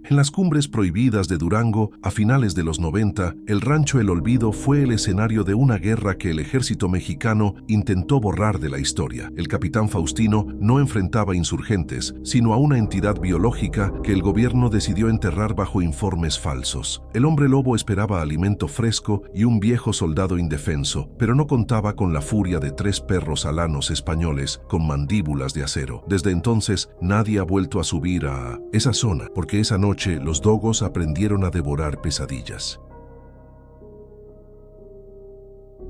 En las cumbres prohibidas de Durango, a finales de los 90, el rancho El Olvido fue el escenario de una guerra que el ejército mexicano intentó borrar de la historia. El capitán Faustino no enfrentaba insurgentes, sino a una entidad biológica que el gobierno decidió enterrar bajo informes falsos. El hombre lobo esperaba alimento fresco y un viejo soldado indefenso, pero no contaba con la furia de 3 perros alanos españoles con mandíbulas de acero. Desde entonces, nadie ha vuelto a subir a esa zona, porque esa noche los dogos aprendieron a devorar pesadillas.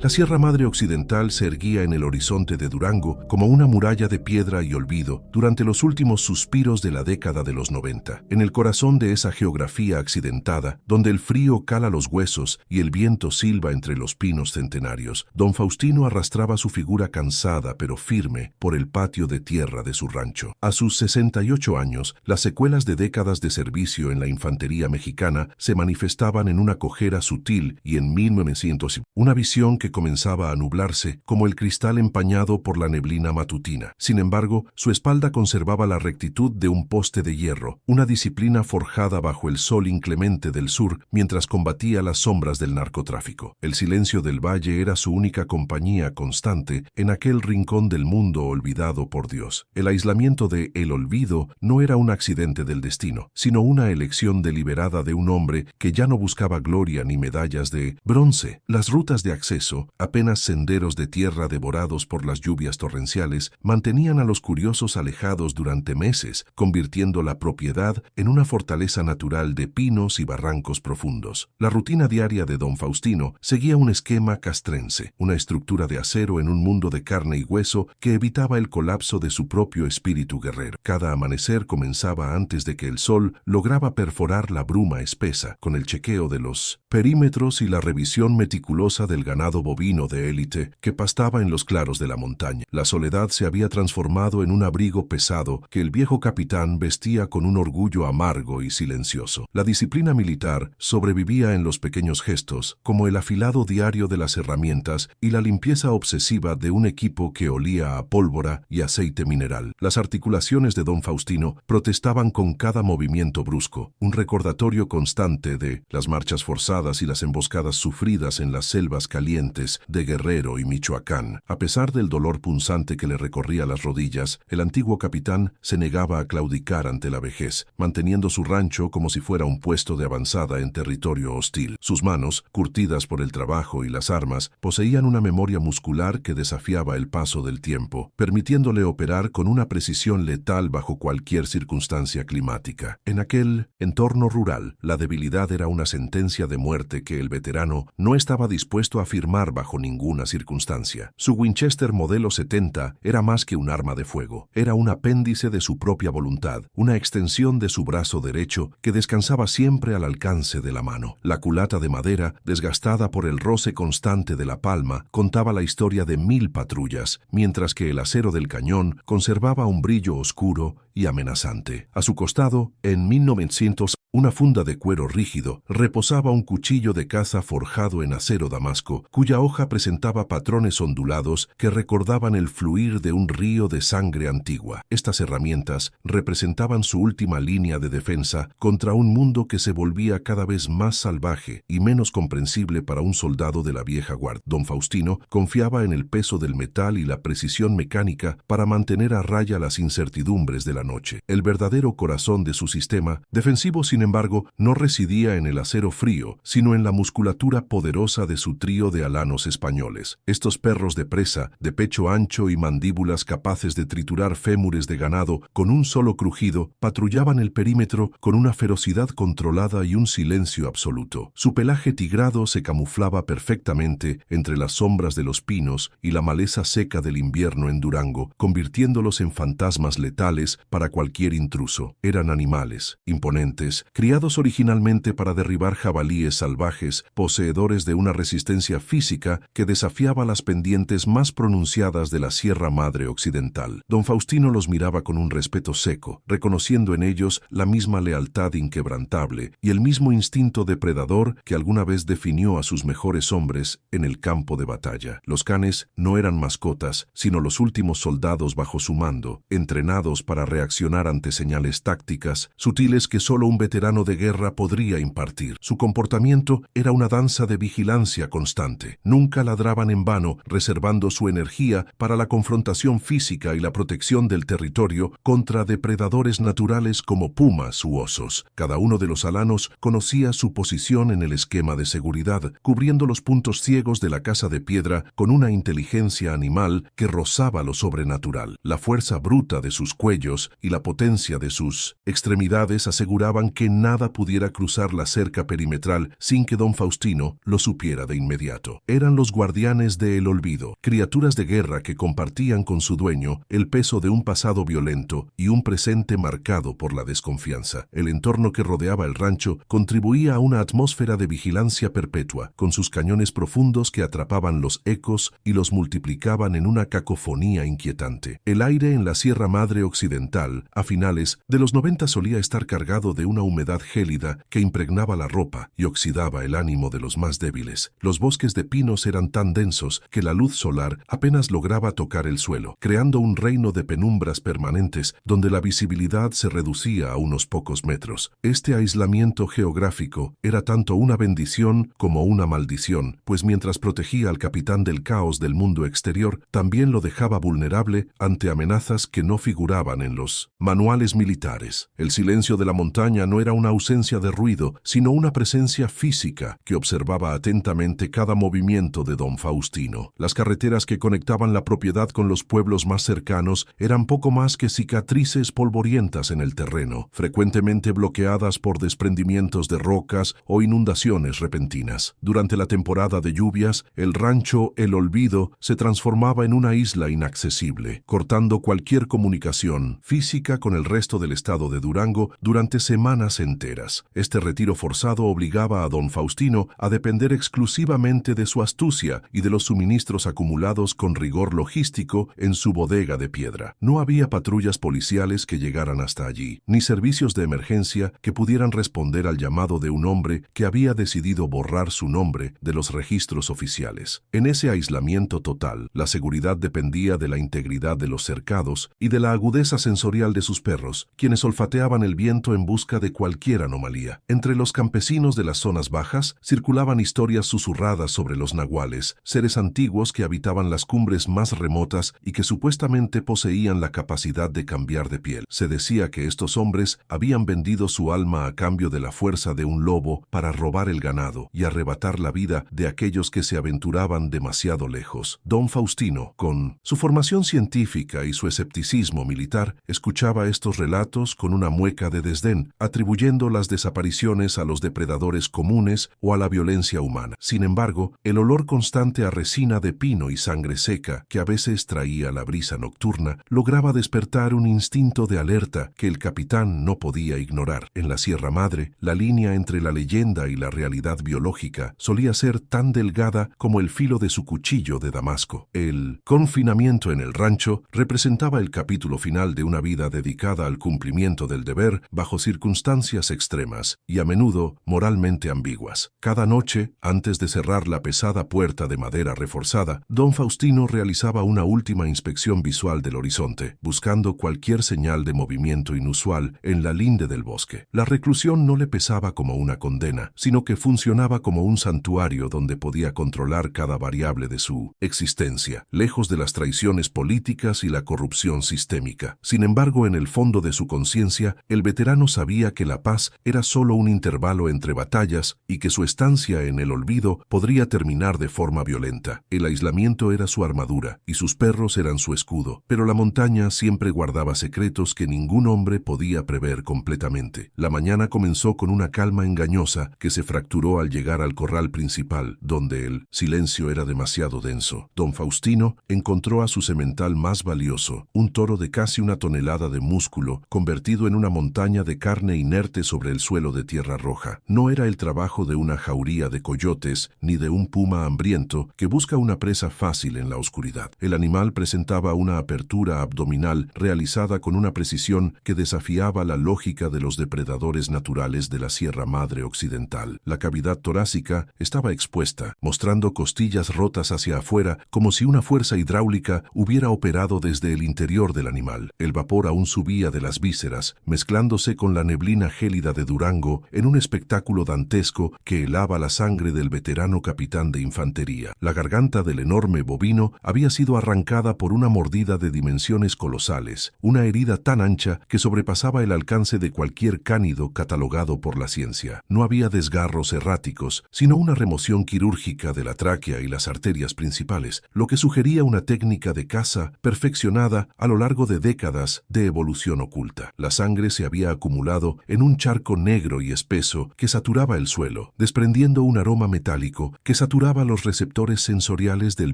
La Sierra Madre Occidental se erguía en el horizonte de Durango como una muralla de piedra y olvido durante los últimos suspiros de la década de los 90. En el corazón de esa geografía accidentada, donde el frío cala los huesos y el viento silba entre los pinos centenarios, don Faustino arrastraba su figura cansada pero firme por el patio de tierra de su rancho. A sus 68 años, las secuelas de décadas de servicio en la infantería mexicana se manifestaban en una cojera sutil y en 1900, una visión que comenzaba a nublarse como el cristal empañado por la neblina matutina. Sin embargo, su espalda conservaba la rectitud de un poste de hierro, una disciplina forjada bajo el sol inclemente del sur mientras combatía las sombras del narcotráfico. El silencio del valle era su única compañía constante en aquel rincón del mundo olvidado por Dios. El aislamiento de El Olvido no era un accidente del destino, sino una elección deliberada de un hombre que ya no buscaba gloria ni medallas de bronce. Las rutas de acceso, apenas senderos de tierra devorados por las lluvias torrenciales, mantenían a los curiosos alejados durante meses, convirtiendo la propiedad en una fortaleza natural de pinos y barrancos profundos. La rutina diaria de don Faustino seguía un esquema castrense, una estructura de acero en un mundo de carne y hueso que evitaba el colapso de su propio espíritu guerrero. Cada amanecer comenzaba antes de que el sol lograba perforar la bruma espesa, con el chequeo de los perímetros y la revisión meticulosa del ganado bovino de élite que pastaba en los claros de la montaña. La soledad se había transformado en un abrigo pesado que el viejo capitán vestía con un orgullo amargo y silencioso. La disciplina militar sobrevivía en los pequeños gestos, como el afilado diario de las herramientas y la limpieza obsesiva de un equipo que olía a pólvora y aceite mineral. Las articulaciones de don Faustino protestaban con cada movimiento brusco, un recordatorio constante de las marchas forzadas y las emboscadas sufridas en las selvas calientes de Guerrero y Michoacán. A pesar del dolor punzante que le recorría las rodillas, el antiguo capitán se negaba a claudicar ante la vejez, manteniendo su rancho como si fuera un puesto de avanzada en territorio hostil. Sus manos, curtidas por el trabajo y las armas, poseían una memoria muscular que desafiaba el paso del tiempo, permitiéndole operar con una precisión letal bajo cualquier circunstancia climática. En aquel entorno rural, la debilidad era una sentencia de muerte que el veterano no estaba dispuesto a firmar bajo ninguna circunstancia. Su Winchester modelo 70 era más que un arma de fuego, era un apéndice de su propia voluntad, una extensión de su brazo derecho que descansaba siempre al alcance de la mano. La culata de madera, desgastada por el roce constante de la palma, contaba la historia de 1000 patrullas, mientras que el acero del cañón conservaba un brillo oscuro y amenazante. A su costado, en 1900, una funda de cuero rígido, reposaba un cuchillo de caza forjado en acero damasco, cuya hoja presentaba patrones ondulados que recordaban el fluir de un río de sangre antigua. Estas herramientas representaban su última línea de defensa contra un mundo que se volvía cada vez más salvaje y menos comprensible para un soldado de la vieja guardia. Don Faustino confiaba en el peso del metal y la precisión mecánica para mantener a raya las incertidumbres de la noche. El verdadero corazón de su sistema defensivo, sin embargo, no residía en el acero frío, sino en la musculatura poderosa de su trío de alanos españoles. Estos perros de presa, de pecho ancho y mandíbulas capaces de triturar fémures de ganado con un solo crujido, patrullaban el perímetro con una ferocidad controlada y un silencio absoluto. Su pelaje tigrado se camuflaba perfectamente entre las sombras de los pinos y la maleza seca del invierno en Durango, convirtiéndolos en fantasmas letales para cualquier intruso. Eran animales, imponentes, criados originalmente para derribar jabalíes salvajes, poseedores de una resistencia física física que desafiaba las pendientes más pronunciadas de la Sierra Madre Occidental. Don Faustino los miraba con un respeto seco, reconociendo en ellos la misma lealtad inquebrantable y el mismo instinto depredador que alguna vez definió a sus mejores hombres en el campo de batalla. Los canes no eran mascotas, sino los últimos soldados bajo su mando, entrenados para reaccionar ante señales tácticas, sutiles que solo un veterano de guerra podría impartir. Su comportamiento era una danza de vigilancia constante. Nunca ladraban en vano, reservando su energía para la confrontación física y la protección del territorio contra depredadores naturales como pumas u osos. Cada uno de los alanos conocía su posición en el esquema de seguridad, cubriendo los puntos ciegos de la casa de piedra con una inteligencia animal que rozaba lo sobrenatural. La fuerza bruta de sus cuellos y la potencia de sus extremidades aseguraban que nada pudiera cruzar la cerca perimetral sin que don Faustino lo supiera de inmediato. Eran los guardianes del olvido, criaturas de guerra que compartían con su dueño el peso de un pasado violento y un presente marcado por la desconfianza. El entorno que rodeaba el rancho contribuía a una atmósfera de vigilancia perpetua, con sus cañones profundos que atrapaban los ecos y los multiplicaban en una cacofonía inquietante. El aire en la Sierra Madre Occidental, a finales de los 90, solía estar cargado de una humedad gélida que impregnaba la ropa y oxidaba el ánimo de los más débiles. Los bosques de pinos eran tan densos que la luz solar apenas lograba tocar el suelo, creando un reino de penumbras permanentes donde la visibilidad se reducía a unos pocos metros. Este aislamiento geográfico era tanto una bendición como una maldición, pues mientras protegía al capitán del caos del mundo exterior, también lo dejaba vulnerable ante amenazas que no figuraban en los manuales militares. El silencio de la montaña no era una ausencia de ruido, sino una presencia física que observaba atentamente cada movimiento de don Faustino. Las carreteras que conectaban la propiedad con los pueblos más cercanos eran poco más que cicatrices polvorientas en el terreno, frecuentemente bloqueadas por desprendimientos de rocas o inundaciones repentinas. Durante la temporada de lluvias, el rancho El Olvido se transformaba en una isla inaccesible, cortando cualquier comunicación física con el resto del estado de Durango durante semanas enteras. Este retiro forzado obligaba a don Faustino a depender exclusivamente de su astucia y de los suministros acumulados con rigor logístico en su bodega de piedra. No había patrullas policiales que llegaran hasta allí, ni servicios de emergencia que pudieran responder al llamado de un hombre que había decidido borrar su nombre de los registros oficiales. En ese aislamiento total, la seguridad dependía de la integridad de los cercados y de la agudeza sensorial de sus perros, quienes olfateaban el viento en busca de cualquier anomalía. Entre los campesinos de las zonas bajas circulaban historias susurradas sobre los nahuales, seres antiguos que habitaban las cumbres más remotas y que supuestamente poseían la capacidad de cambiar de piel. Se decía que estos hombres habían vendido su alma a cambio de la fuerza de un lobo para robar el ganado y arrebatar la vida de aquellos que se aventuraban demasiado lejos. Don Faustino, con su formación científica y su escepticismo militar, escuchaba estos relatos con una mueca de desdén, atribuyendo las desapariciones a los depredadores comunes o a la violencia humana. Sin embargo, el olor constante a resina de pino y sangre seca, que a veces traía la brisa nocturna, lograba despertar un instinto de alerta que el capitán no podía ignorar. En la Sierra Madre, la línea entre la leyenda y la realidad biológica solía ser tan delgada como el filo de su cuchillo de Damasco. El confinamiento en el rancho representaba el capítulo final de una vida dedicada al cumplimiento del deber bajo circunstancias extremas y a menudo moralmente ambiguas. Cada noche, antes de cerrar la pesada puerta de madera reforzada, don Faustino realizaba una última inspección visual del horizonte, buscando cualquier señal de movimiento inusual en la linde del bosque. La reclusión no le pesaba como una condena, sino que funcionaba como un santuario donde podía controlar cada variable de su existencia, lejos de las traiciones políticas y la corrupción sistémica. Sin embargo, en el fondo de su conciencia, el veterano sabía que la paz era solo un intervalo entre batallas y que su estancia en el olvido podría terminar de forma violenta. El aislamiento era su armadura y sus perros eran su escudo, pero la montaña siempre guardaba secretos que ningún hombre podía prever completamente. La mañana comenzó con una calma engañosa que se fracturó al llegar al corral principal, donde el silencio era demasiado denso. Don Faustino encontró a su semental más valioso, un toro de casi una tonelada de músculo, convertido en una montaña de carne inerte sobre el suelo de tierra roja. No era el trabajo de una jauría de coyotes ni de un puma hambriento que busca una presa fácil en la oscuridad. El animal presentaba una apertura abdominal realizada con una precisión que desafiaba la lógica de los depredadores naturales de la Sierra Madre Occidental. La cavidad torácica estaba expuesta, mostrando costillas rotas hacia afuera como si una fuerza hidráulica hubiera operado desde el interior del animal. El vapor aún subía de las vísceras, mezclándose con la neblina gélida de Durango en un espectáculo dantesco que helaba la sangre del veterano capitán de infantería. La garganta del enorme bovino había sido arrancada por una mordida de dimensiones colosales, una herida tan ancha que sobrepasaba el alcance de cualquier cánido catalogado por la ciencia. No había desgarros erráticos, sino una remoción quirúrgica de la tráquea y las arterias principales, lo que sugería una técnica de caza perfeccionada a lo largo de décadas de evolución oculta. La sangre se había acumulado en un charco negro y espeso que saturaba el suelo, desprendiendo un aroma metálico que saturaba los receptores sensoriales del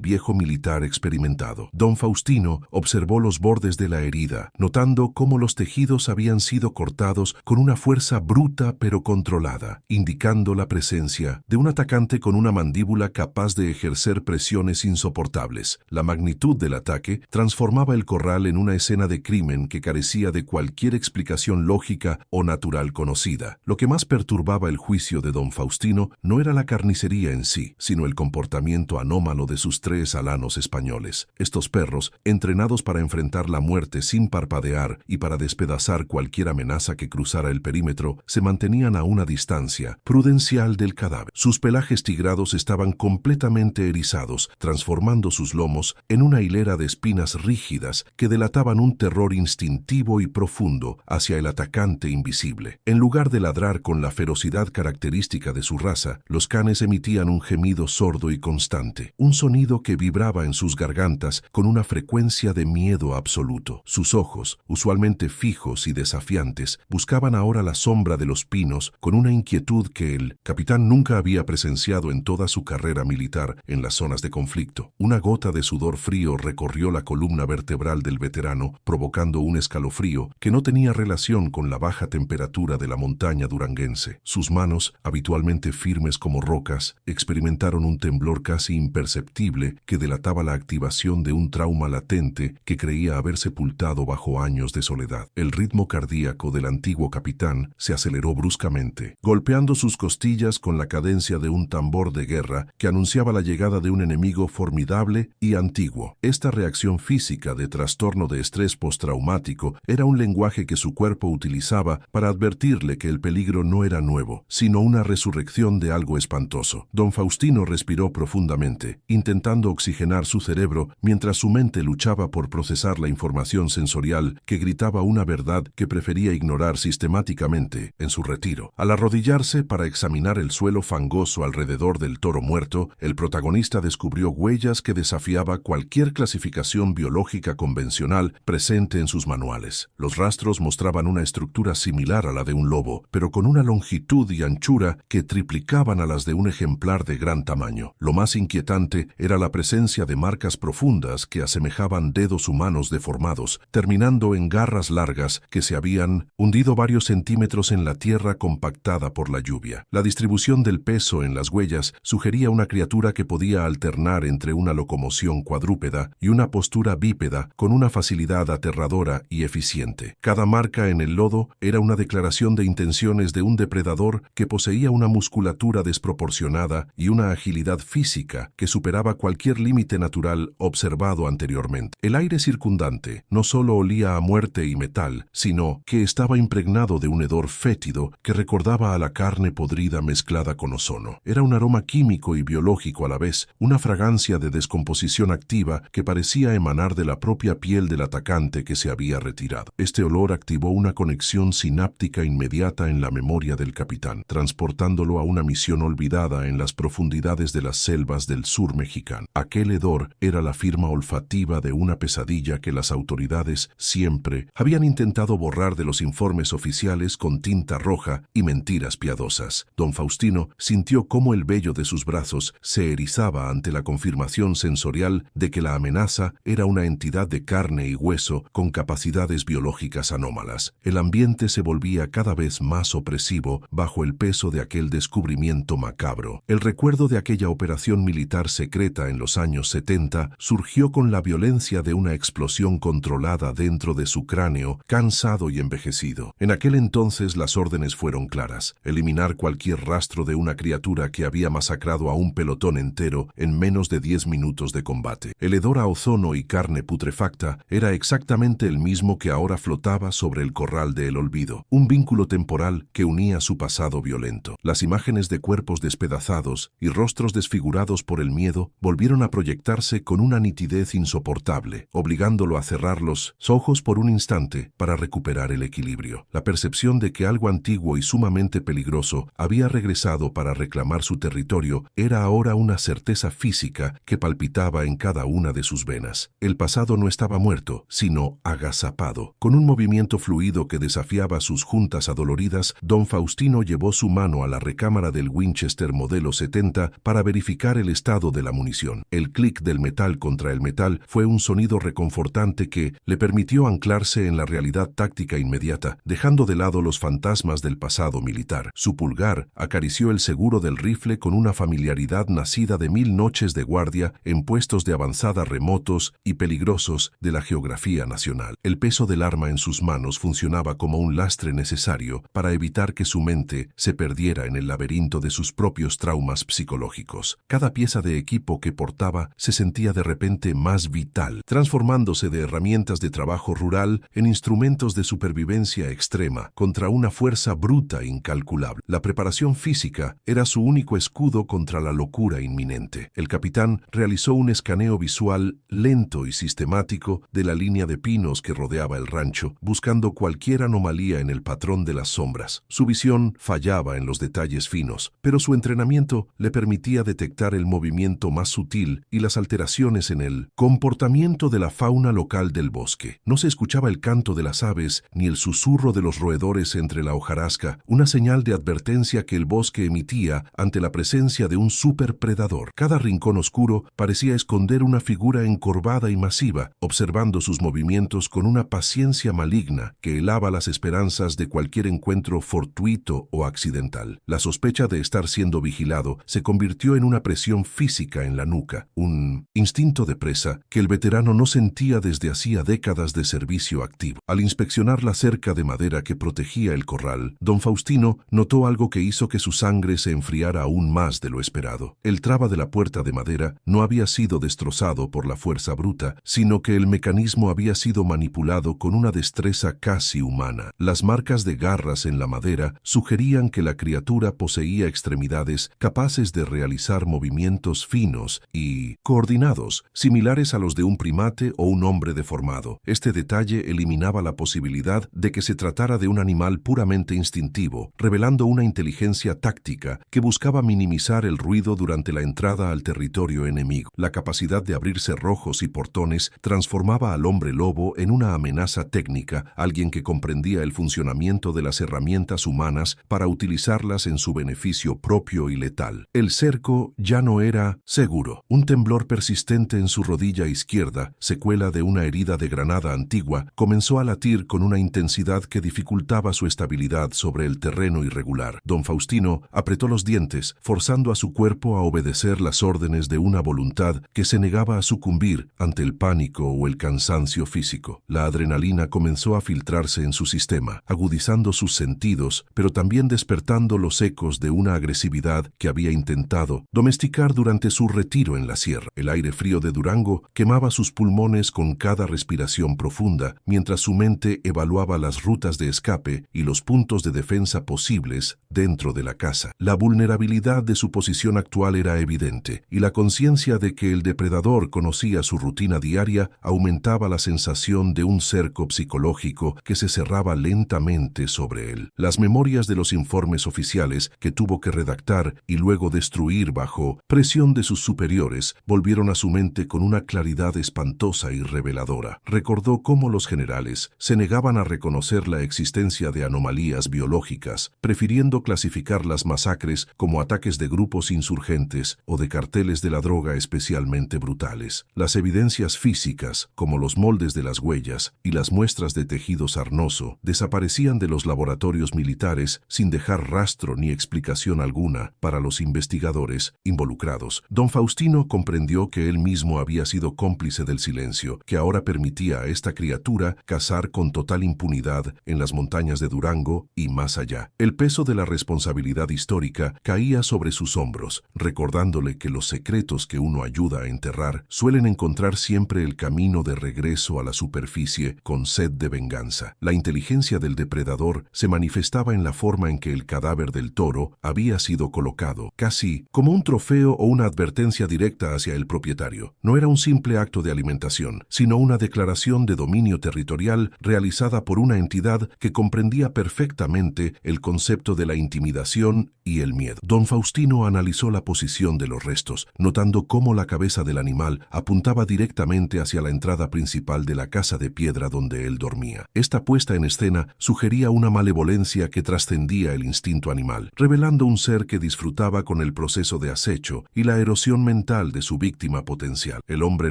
viejo militar experimentado. Don Faustino observó los bordes de la herida, notando cómo los tejidos habían sido cortados con una fuerza bruta pero controlada, indicando la presencia de un atacante con una mandíbula capaz de ejercer presiones insoportables. La magnitud del ataque transformaba el corral en una escena de crimen que carecía de cualquier explicación lógica o natural conocida. Lo que más perturbaba el juicio de don Faustino no era la carnicería en sí, sino el comportamiento anómalo de sus 3 alanos españoles. Estos perros, entrenados para enfrentar la muerte sin parpadear y para despedazar cualquier amenaza que cruzara el perímetro, se mantenían a una distancia prudencial del cadáver. Sus pelajes tigrados estaban completamente erizados, transformando sus lomos en una hilera de espinas rígidas que delataban un terror instintivo y profundo hacia el atacante invisible. En lugar de ladrar con la ferocidad característica de su raza, los canes emitían un gemido sordo y constante, un sonido que vibraba en sus gargantas con una frecuencia de miedo absoluto. Sus ojos, usualmente fijos y desafiantes, buscaban ahora la sombra de los pinos con una inquietud que el capitán nunca había presenciado en toda su carrera militar en las zonas de conflicto. Una gota de sudor frío recorrió la columna vertebral del veterano, provocando un escalofrío que no tenía relación con la baja temperatura de la montaña duranguense. Sus manos, habitualmente firmes como rocas, experimentaron un temblor casi imperceptible que delataba la activación de un trauma latente que creía haber sepultado bajo años de soledad. El ritmo cardíaco del antiguo capitán se aceleró bruscamente, golpeando sus costillas con la cadencia de un tambor de guerra que anunciaba la llegada de un enemigo formidable y antiguo. Esta reacción física de trastorno de estrés postraumático era un lenguaje que su cuerpo utilizaba para advertirle que el peligro no era nuevo, sino una resurrección de algo espantoso. Don Faustino respiró profundamente, intentando oxigenar su cerebro mientras su mente luchaba por procesar la información sensorial que gritaba una verdad que prefería ignorar sistemáticamente en su retiro. Al arrodillarse para examinar el suelo fangoso alrededor del toro muerto, el protagonista descubrió huellas que desafiaba cualquier clasificación biológica convencional presente en sus manuales. Los rastros mostraban una estructura similar a la de un lobo, pero con una longitud y anchura que triplicaban a las de un ejemplar de gran tamaño. Lo más inquietante era la presencia de marcas profundas que asemejaban dedos humanos deformados, terminando en garras largas que se habían hundido varios centímetros en la tierra compactada por la lluvia. La distribución del peso en las huellas sugería una criatura que podía alternar entre una locomoción cuadrúpeda y una postura bípeda con una facilidad aterradora y eficiente. Cada marca en el lodo era una declaración de intenciones de un depredador que poseía una musculatura desproporcionada y una agilidad física que superaba cualquier límite natural observado anteriormente. El aire circundante no solo olía a muerte y metal, sino que estaba impregnado de un hedor fétido que recordaba a la carne podrida mezclada con ozono. Era un aroma químico y biológico a la vez, una fragancia de descomposición activa que parecía emanar de la propia piel del atacante que se había retirado. Este olor activó una conexión sináptica inmediata en la memoria del capitán, transportándolo a una misión olvidada en las profundidades de las selvas del sur mexicano. Aquel hedor era la firma olfativa de una pesadilla que las autoridades siempre habían intentado borrar de los informes oficiales con tinta roja y mentiras piadosas. Don Faustino sintió cómo el vello de sus brazos se erizaba ante la confirmación sensorial de que la amenaza era una entidad de carne y hueso con capacidades biológicas anómalas. El ambiente se volvía cada vez más opresivo bajo el peso de aquel descubrimiento macabro. El recuerdo de de aquella operación militar secreta en los años 70 surgió con la violencia de una explosión controlada dentro de su cráneo, cansado y envejecido. En aquel entonces las órdenes fueron claras: eliminar cualquier rastro de una criatura que había masacrado a un pelotón entero en menos de 10 minutos de combate. El hedor a ozono y carne putrefacta era exactamente el mismo que ahora flotaba sobre el corral del olvido, un vínculo temporal que unía su pasado violento. Las imágenes de cuerpos despedazados y rostros desfigurados por el miedo volvieron a proyectarse con una nitidez insoportable, obligándolo a cerrar los ojos por un instante para recuperar el equilibrio. La percepción de que algo antiguo y sumamente peligroso había regresado para reclamar su territorio era ahora una certeza física que palpitaba en cada una de sus venas. El pasado no estaba muerto, sino agazapado. Con un movimiento fluido que desafiaba sus juntas adoloridas, don Faustino llevó su mano a la recámara del Winchester modelo 70 para verificar el estado de la munición. El clic del metal contra el metal fue un sonido reconfortante que le permitió anclarse en la realidad táctica inmediata, dejando de lado los fantasmas del pasado militar. Su pulgar acarició el seguro del rifle con una familiaridad nacida de 1000 noches de guardia en puestos de avanzada remotos y peligrosos de la geografía nacional. El peso del arma en sus manos funcionaba como un lastre necesario para evitar que su mente se perdiera en el laberinto de sus propios traumas psicológicos. Cada pieza de equipo que portaba se sentía de repente más vital, transformándose de herramientas de trabajo rural en instrumentos de supervivencia extrema contra una fuerza bruta e incalculable. La preparación física era su único escudo contra la locura inminente. El capitán realizó un escaneo visual lento y sistemático de la línea de pinos que rodeaba el rancho, buscando cualquier anomalía en el patrón de las sombras. Su visión fallaba en los detalles finos, pero su entrenamiento le permitía detectar el movimiento más sutil y las alteraciones en el comportamiento de la fauna local del bosque. No se escuchaba el canto de las aves ni el susurro de los roedores entre la hojarasca, una señal de advertencia que el bosque emitía ante la presencia de un superpredador. Cada rincón oscuro parecía esconder una figura encorvada y masiva, observando sus movimientos con una paciencia maligna que helaba las esperanzas de cualquier encuentro fortuito o accidental. La sospecha de estar siendo vigilado se convirtió en una presión física en la nuca, un instinto de presa que el veterano no sentía desde hacía décadas de servicio activo. Al inspeccionar la cerca de madera que protegía el corral, don Faustino notó algo que hizo que su sangre se enfriara aún más de lo esperado. El traba de la puerta de madera no había sido destrozado por la fuerza bruta, sino que el mecanismo había sido manipulado con una destreza casi humana. Las marcas de garras en la madera sugerían que la criatura poseía extremidades capaces de realizar movimientos finos y coordinados, similares a los de un primate o un hombre deformado. Este detalle eliminaba la posibilidad de que se tratara de un animal puramente instintivo, revelando una inteligencia táctica que buscaba minimizar el ruido durante la entrada al territorio enemigo. La capacidad de abrir cerrojos y portones transformaba al hombre lobo en una amenaza técnica, alguien que comprendía el funcionamiento de las herramientas humanas para utilizarlas en su beneficio propio y letal. El cerco ya no era seguro. Un temblor persistente en su rodilla izquierda, secuela de una herida de granada antigua, comenzó a latir con una intensidad que dificultaba su estabilidad sobre el terreno irregular. Don Faustino apretó los dientes, forzando a su cuerpo a obedecer las órdenes de una voluntad que se negaba a sucumbir ante el pánico o el cansancio físico. La adrenalina comenzó a filtrarse en su sistema, agudizando sus sentidos, pero también despertando los ecos de una agresividad que había intentado domesticar durante su retiro en la sierra. El aire frío de Durango quemaba sus pulmones con cada respiración profunda, mientras su mente evaluaba las rutas de escape y los puntos de defensa posibles dentro de la casa. La vulnerabilidad de su posición actual era evidente, y la conciencia de que el depredador conocía su rutina diaria aumentaba la sensación de un cerco psicológico que se cerraba lentamente sobre él. Las memorias de los informes oficiales que tuvo que redactar y luego destruir bajo presión de sus superiores volvieron a su mente con una claridad espantosa y reveladora. Recordó cómo los generales se negaban a reconocer la existencia de anomalías biológicas, prefiriendo clasificar las masacres como ataques de grupos insurgentes o de carteles de la droga especialmente brutales. Las evidencias físicas, como los moldes de las huellas y las muestras de tejido sarnoso, desaparecían de los laboratorios militares sin dejar rastro ni explicación alguna para los investigadores investigadores involucrados. Don Faustino comprendió que él mismo había sido cómplice del silencio, que ahora permitía a esta criatura cazar con total impunidad en las montañas de Durango y más allá. El peso de la responsabilidad histórica caía sobre sus hombros, recordándole que los secretos que uno ayuda a enterrar suelen encontrar siempre el camino de regreso a la superficie con sed de venganza. La inteligencia del depredador se manifestaba en la forma en que el cadáver del toro había sido colocado, casi como un trofeo o una advertencia directa hacia el propietario. No era un simple acto de alimentación, sino una declaración de dominio territorial realizada por una entidad que comprendía perfectamente el concepto de la intimidación y el miedo. Don Faustino analizó la posición de los restos, notando cómo la cabeza del animal apuntaba directamente hacia la entrada principal de la casa de piedra donde él dormía. Esta puesta en escena sugería una malevolencia que trascendía el instinto animal, revelando un ser que disfrutaba con el proceso de acecho y la erosión mental de su víctima potencial. El hombre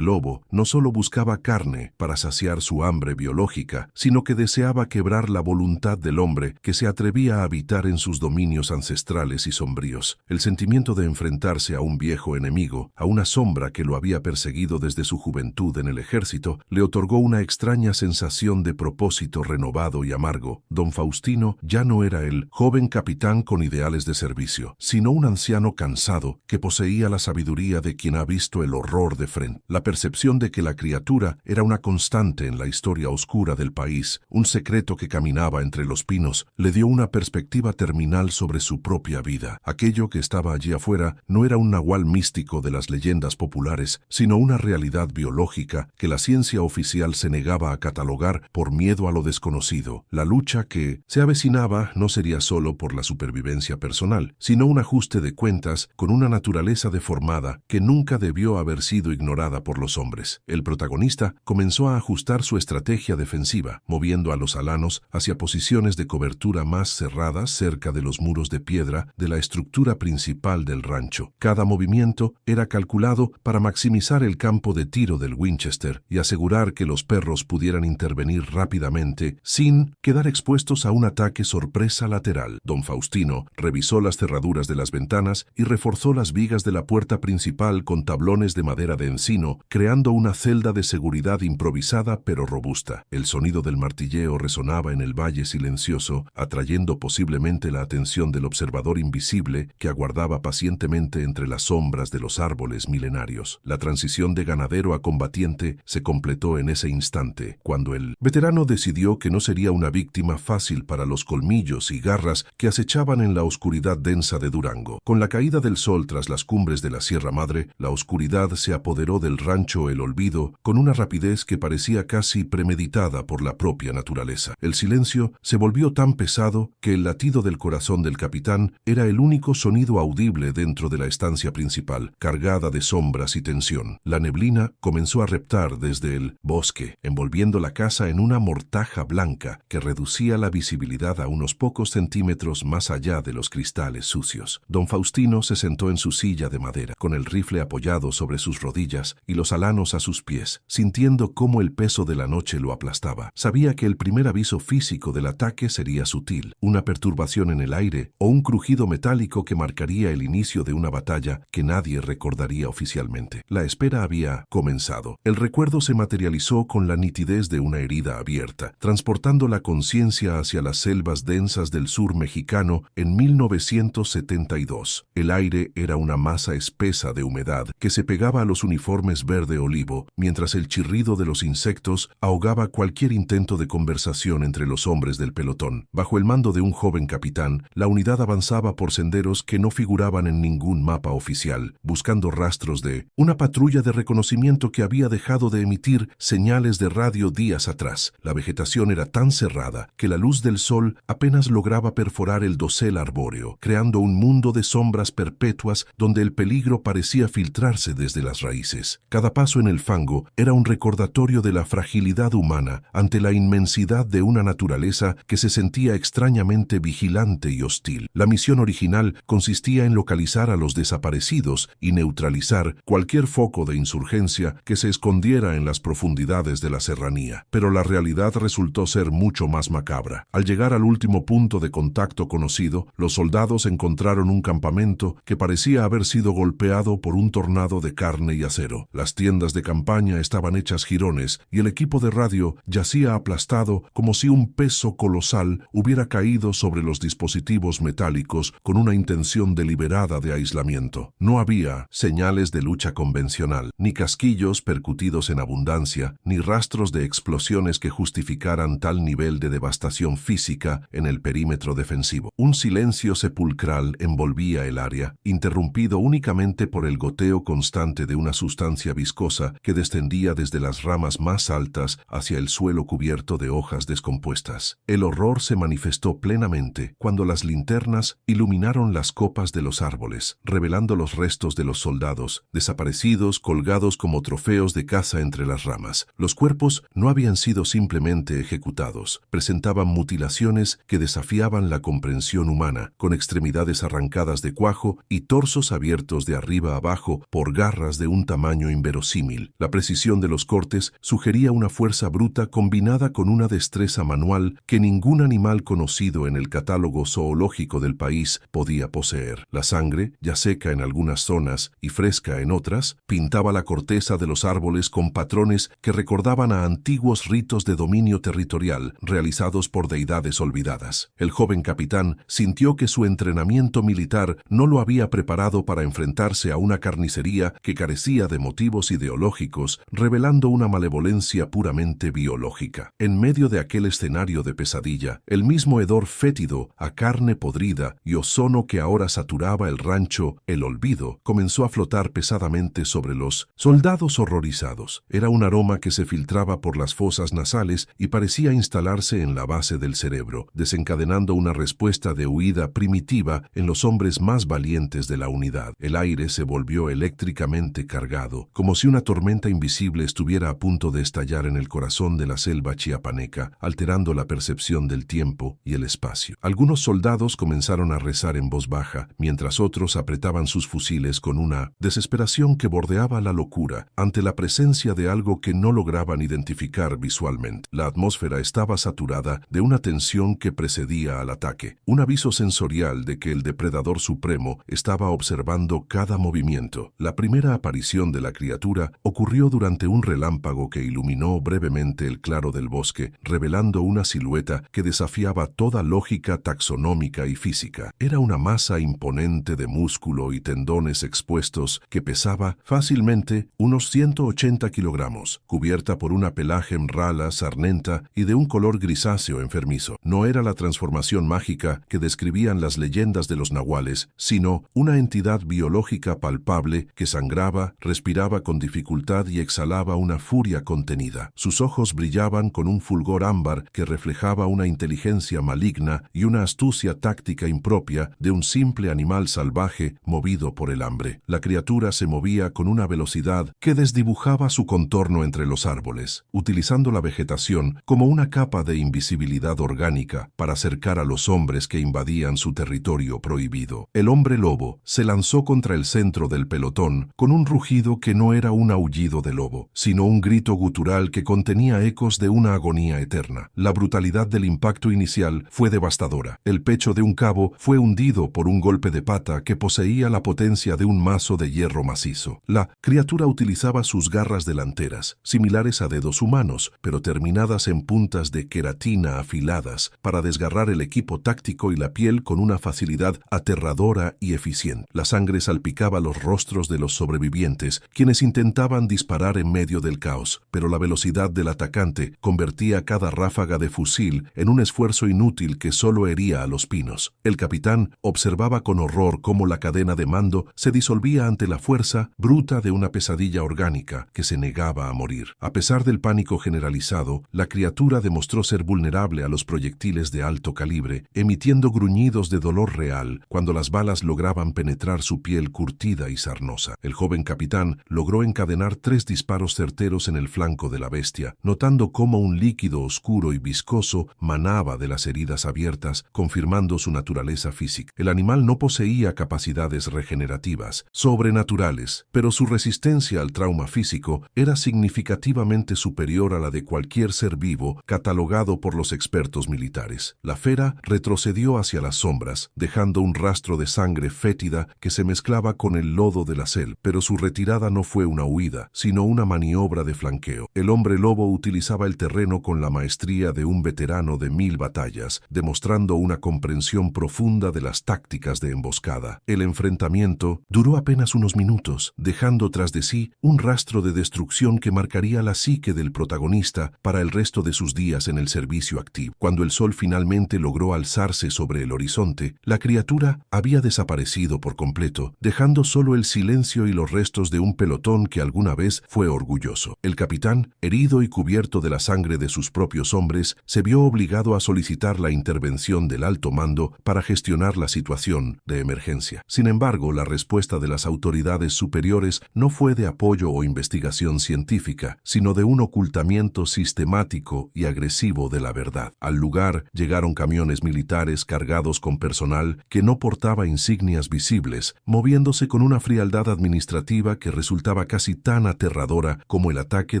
lobo no solo buscaba carne para saciar su hambre biológica, sino que deseaba quebrar la voluntad del hombre que se atrevía a habitar en sus dominios ancestrales y sombríos. El sentimiento de enfrentarse a un viejo enemigo, a una sombra que lo había perseguido desde su juventud en el ejército, le otorgó una extraña sensación de propósito renovado y amargo. Don Faustino ya no era el joven capitán con ideales de servicio, sino un anciano cansado que poseía la sabiduría de quien ha visto el horror de frente. La percepción de que la criatura era una constante en la historia oscura del país, un secreto que caminaba entre los pinos, le dio una perspectiva terminal sobre su propia vida. Aquello que estaba allí afuera no era un nahual místico de las leyendas populares, sino una realidad biológica que la ciencia oficial se negaba a catalogar por miedo a lo desconocido. La lucha que se avecinaba no sería solo por la supervivencia personal, sino un ajuste de cuentas con una naturaleza deformada que nunca debió haber sido ignorada por los hombres. El protagonista comenzó a ajustar su estrategia defensiva, moviendo a los alanos hacia posiciones de cobertura más cerradas cerca de los muros de piedra de la estructura principal del rancho. Cada movimiento era calculado para maximizar el campo de tiro del Winchester y asegurar que los perros pudieran intervenir rápidamente sin quedar expuestos a un ataque sorpresa lateral. Don Faustino revisó las cerraduras de las ventanas y reforzó las vigas de la puerta principal con tablones de madera de encino, creando una celda de seguridad improvisada pero robusta. El sonido del martilleo resonaba en el valle silencioso, atrayendo posiblemente la atención del observador invisible que aguardaba pacientemente entre las sombras de los árboles milenarios. La transición de ganadero a combatiente se completó en ese instante, cuando el veterano decidió que no sería una víctima fácil para los colmillos y garras que acechaban en la oscuridad densa de Durango. Con la caída del sol tras las cumbres de la Sierra Madre, la oscuridad se apoderó del rancho El Olvido con una rapidez que parecía casi premeditada por la propia naturaleza. El silencio se volvió tan pesado que el latido del corazón del capitán era el único sonido audible dentro de la estancia principal, cargada de sombras y tensión. La neblina comenzó a reptar desde el bosque, envolviendo la casa en una mortaja blanca que reducía la visibilidad a unos pocos centímetros más allá de los cristales sucios. Don Faustino se sentó en su silla de madera, con el rifle apoyado sobre sus rodillas y los alanos a sus pies, sintiendo cómo el peso de la noche lo aplastaba. Sabía que el primer aviso físico del ataque sería sutil, una perturbación en el aire o un crujido metálico que marcaría el inicio de una batalla que nadie recordaría oficialmente. La espera había comenzado. El recuerdo se materializó con la nitidez de una herida abierta, transportando la conciencia hacia las selvas densas del sur mexicano en 1972. El aire era una masa espesa de humedad que se pegaba a los uniformes verde olivo, mientras el chirrido de los insectos ahogaba cualquier intento de conversación entre los hombres del pelotón. Bajo el mando de un joven capitán, la unidad avanzaba por senderos que no figuraban en ningún mapa oficial, buscando rastros de una patrulla de reconocimiento que había dejado de emitir señales de radio días atrás. La vegetación era tan cerrada que la luz del sol apenas lograba perforar el dosel arbóreo, creando un mundo de sombras perpetuas donde el peligro parecía filtrarse desde las raíces. Cada paso en el fango era un recordatorio de la fragilidad humana ante la inmensidad de una naturaleza que se sentía extrañamente vigilante y hostil. La misión original consistía en localizar a los desaparecidos y neutralizar cualquier foco de insurgencia que se escondiera en las profundidades de la serranía. Pero la realidad resultó ser mucho más macabra. Al llegar al último punto de contacto conocido, los soldados encontraron un campamento viento que parecía haber sido golpeado por un tornado de carne y acero. Las tiendas de campaña estaban hechas jirones y el equipo de radio yacía aplastado como si un peso colosal hubiera caído sobre los dispositivos metálicos con una intención deliberada de aislamiento. No había señales de lucha convencional, ni casquillos percutidos en abundancia, ni rastros de explosiones que justificaran tal nivel de devastación física en el perímetro defensivo. Un silencio sepulcral envolvía el área, interrumpido únicamente por el goteo constante de una sustancia viscosa que descendía desde las ramas más altas hacia el suelo cubierto de hojas descompuestas. El horror se manifestó plenamente cuando las linternas iluminaron las copas de los árboles, revelando los restos de los soldados, desaparecidos, colgados como trofeos de caza entre las ramas. Los cuerpos no habían sido simplemente ejecutados, presentaban mutilaciones que desafiaban la comprensión humana, con extremidades arrancadas de cuajo y torsos abiertos de arriba abajo por garras de un tamaño inverosímil. La precisión de los cortes sugería una fuerza bruta combinada con una destreza manual que ningún animal conocido en el catálogo zoológico del país podía poseer. La sangre, ya seca en algunas zonas y fresca en otras, pintaba la corteza de los árboles con patrones que recordaban a antiguos ritos de dominio territorial realizados por deidades olvidadas. El joven capitán sintió que su entrenamiento militar no lo había preparado para enfrentarse a una carnicería que carecía de motivos ideológicos, revelando una malevolencia puramente biológica. En medio de aquel escenario de pesadilla, el mismo hedor fétido a carne podrida y ozono que ahora saturaba el rancho, el olvido, comenzó a flotar pesadamente sobre los soldados horrorizados. Era un aroma que se filtraba por las fosas nasales y parecía instalarse en la base del cerebro, desencadenando una respuesta de huida primitiva en los hombres más valientes de la unidad. El aire se volvió eléctricamente cargado, como si una tormenta invisible estuviera a punto de estallar en el corazón de la selva chiapaneca, alterando la percepción del tiempo y el espacio. Algunos soldados comenzaron a rezar en voz baja, mientras otros apretaban sus fusiles con una desesperación que bordeaba la locura ante la presencia de algo que no lograban identificar visualmente. La atmósfera estaba saturada de una tensión que precedía al ataque, un aviso sensorial de que el depredador supremo estaba observando cada movimiento. La primera aparición de la criatura ocurrió durante un relámpago que iluminó brevemente el claro del bosque, revelando una silueta que desafiaba toda lógica taxonómica y física. Era una masa imponente de músculo y tendones expuestos que pesaba fácilmente unos 180 kilogramos, cubierta por una pelaje rala, sarnenta y de un color grisáceo enfermizo. No era la transformación mágica que describían las leyendas de los nahuales, sino una entidad biológica palpable que sangraba, respiraba con dificultad y exhalaba una furia contenida. Sus ojos brillaban con un fulgor ámbar que reflejaba una inteligencia maligna y una astucia táctica impropia de un simple animal salvaje movido por el hambre. La criatura se movía con una velocidad que desdibujaba su contorno entre los árboles, utilizando la vegetación como una capa de invisibilidad orgánica para acercar a los hombres que invadían su territorio prohibido. El hombre lobo se lanzó contra el centro del pelotón con un rugido que no era un aullido de lobo, sino un grito gutural que contenía ecos de una agonía eterna. La brutalidad del impacto inicial fue devastadora. El pecho de un cabo fue hundido por un golpe de pata que poseía la potencia de un mazo de hierro macizo. La criatura utilizaba sus garras delanteras, similares a dedos humanos, pero terminadas en puntas de queratina afiladas, para desgarrar el equipo táctico y la piel con una facilidad aterradora y eficiente. La sangre salpicaba los rostros de los sobrevivientes, quienes intentaban disparar en medio del caos, pero la velocidad del atacante convertía cada ráfaga de fusil en un esfuerzo inútil que solo hería a los pinos. El capitán observaba con horror cómo la cadena de mando se disolvía ante la fuerza bruta de una pesadilla orgánica que se negaba a morir. A pesar del pánico generalizado, la criatura demostró ser vulnerable a los proyectiles de alto calibre, emitiendo gruñidos de dolor real cuando las balas lograban penetrar su piel curtida y sarnosa. El joven capitán logró encadenar 3 disparos certeros en el flanco de la bestia, notando cómo un líquido oscuro y viscoso manaba de las heridas abiertas, confirmando su naturaleza física. El animal no poseía capacidades regenerativas sobrenaturales, pero su resistencia al trauma físico era significativamente superior a la de cualquier ser vivo catalogado por los expertos militares. La fera retrocedió hacia las sombras, dejando un rastro de sangre sangre fétida que se mezclaba con el lodo de la selva. Pero su retirada no fue una huida, sino una maniobra de flanqueo. El hombre lobo utilizaba el terreno con la maestría de un veterano de 1000 batallas, demostrando una comprensión profunda de las tácticas de emboscada. El enfrentamiento duró apenas unos minutos, dejando tras de sí un rastro de destrucción que marcaría la psique del protagonista para el resto de sus días en el servicio activo. Cuando el sol finalmente logró alzarse sobre el horizonte, la criatura había desaparecido por completo, dejando solo el silencio y los restos de un pelotón que alguna vez fue orgulloso. El capitán, herido y cubierto de la sangre de sus propios hombres, se vio obligado a solicitar la intervención del alto mando para gestionar la situación de emergencia. Sin embargo, la respuesta de las autoridades superiores no fue de apoyo o investigación científica, sino de un ocultamiento sistemático y agresivo de la verdad. Al lugar llegaron camiones militares cargados con personal que no portaba insignias visibles, moviéndose con una frialdad administrativa que resultaba casi tan aterradora como el ataque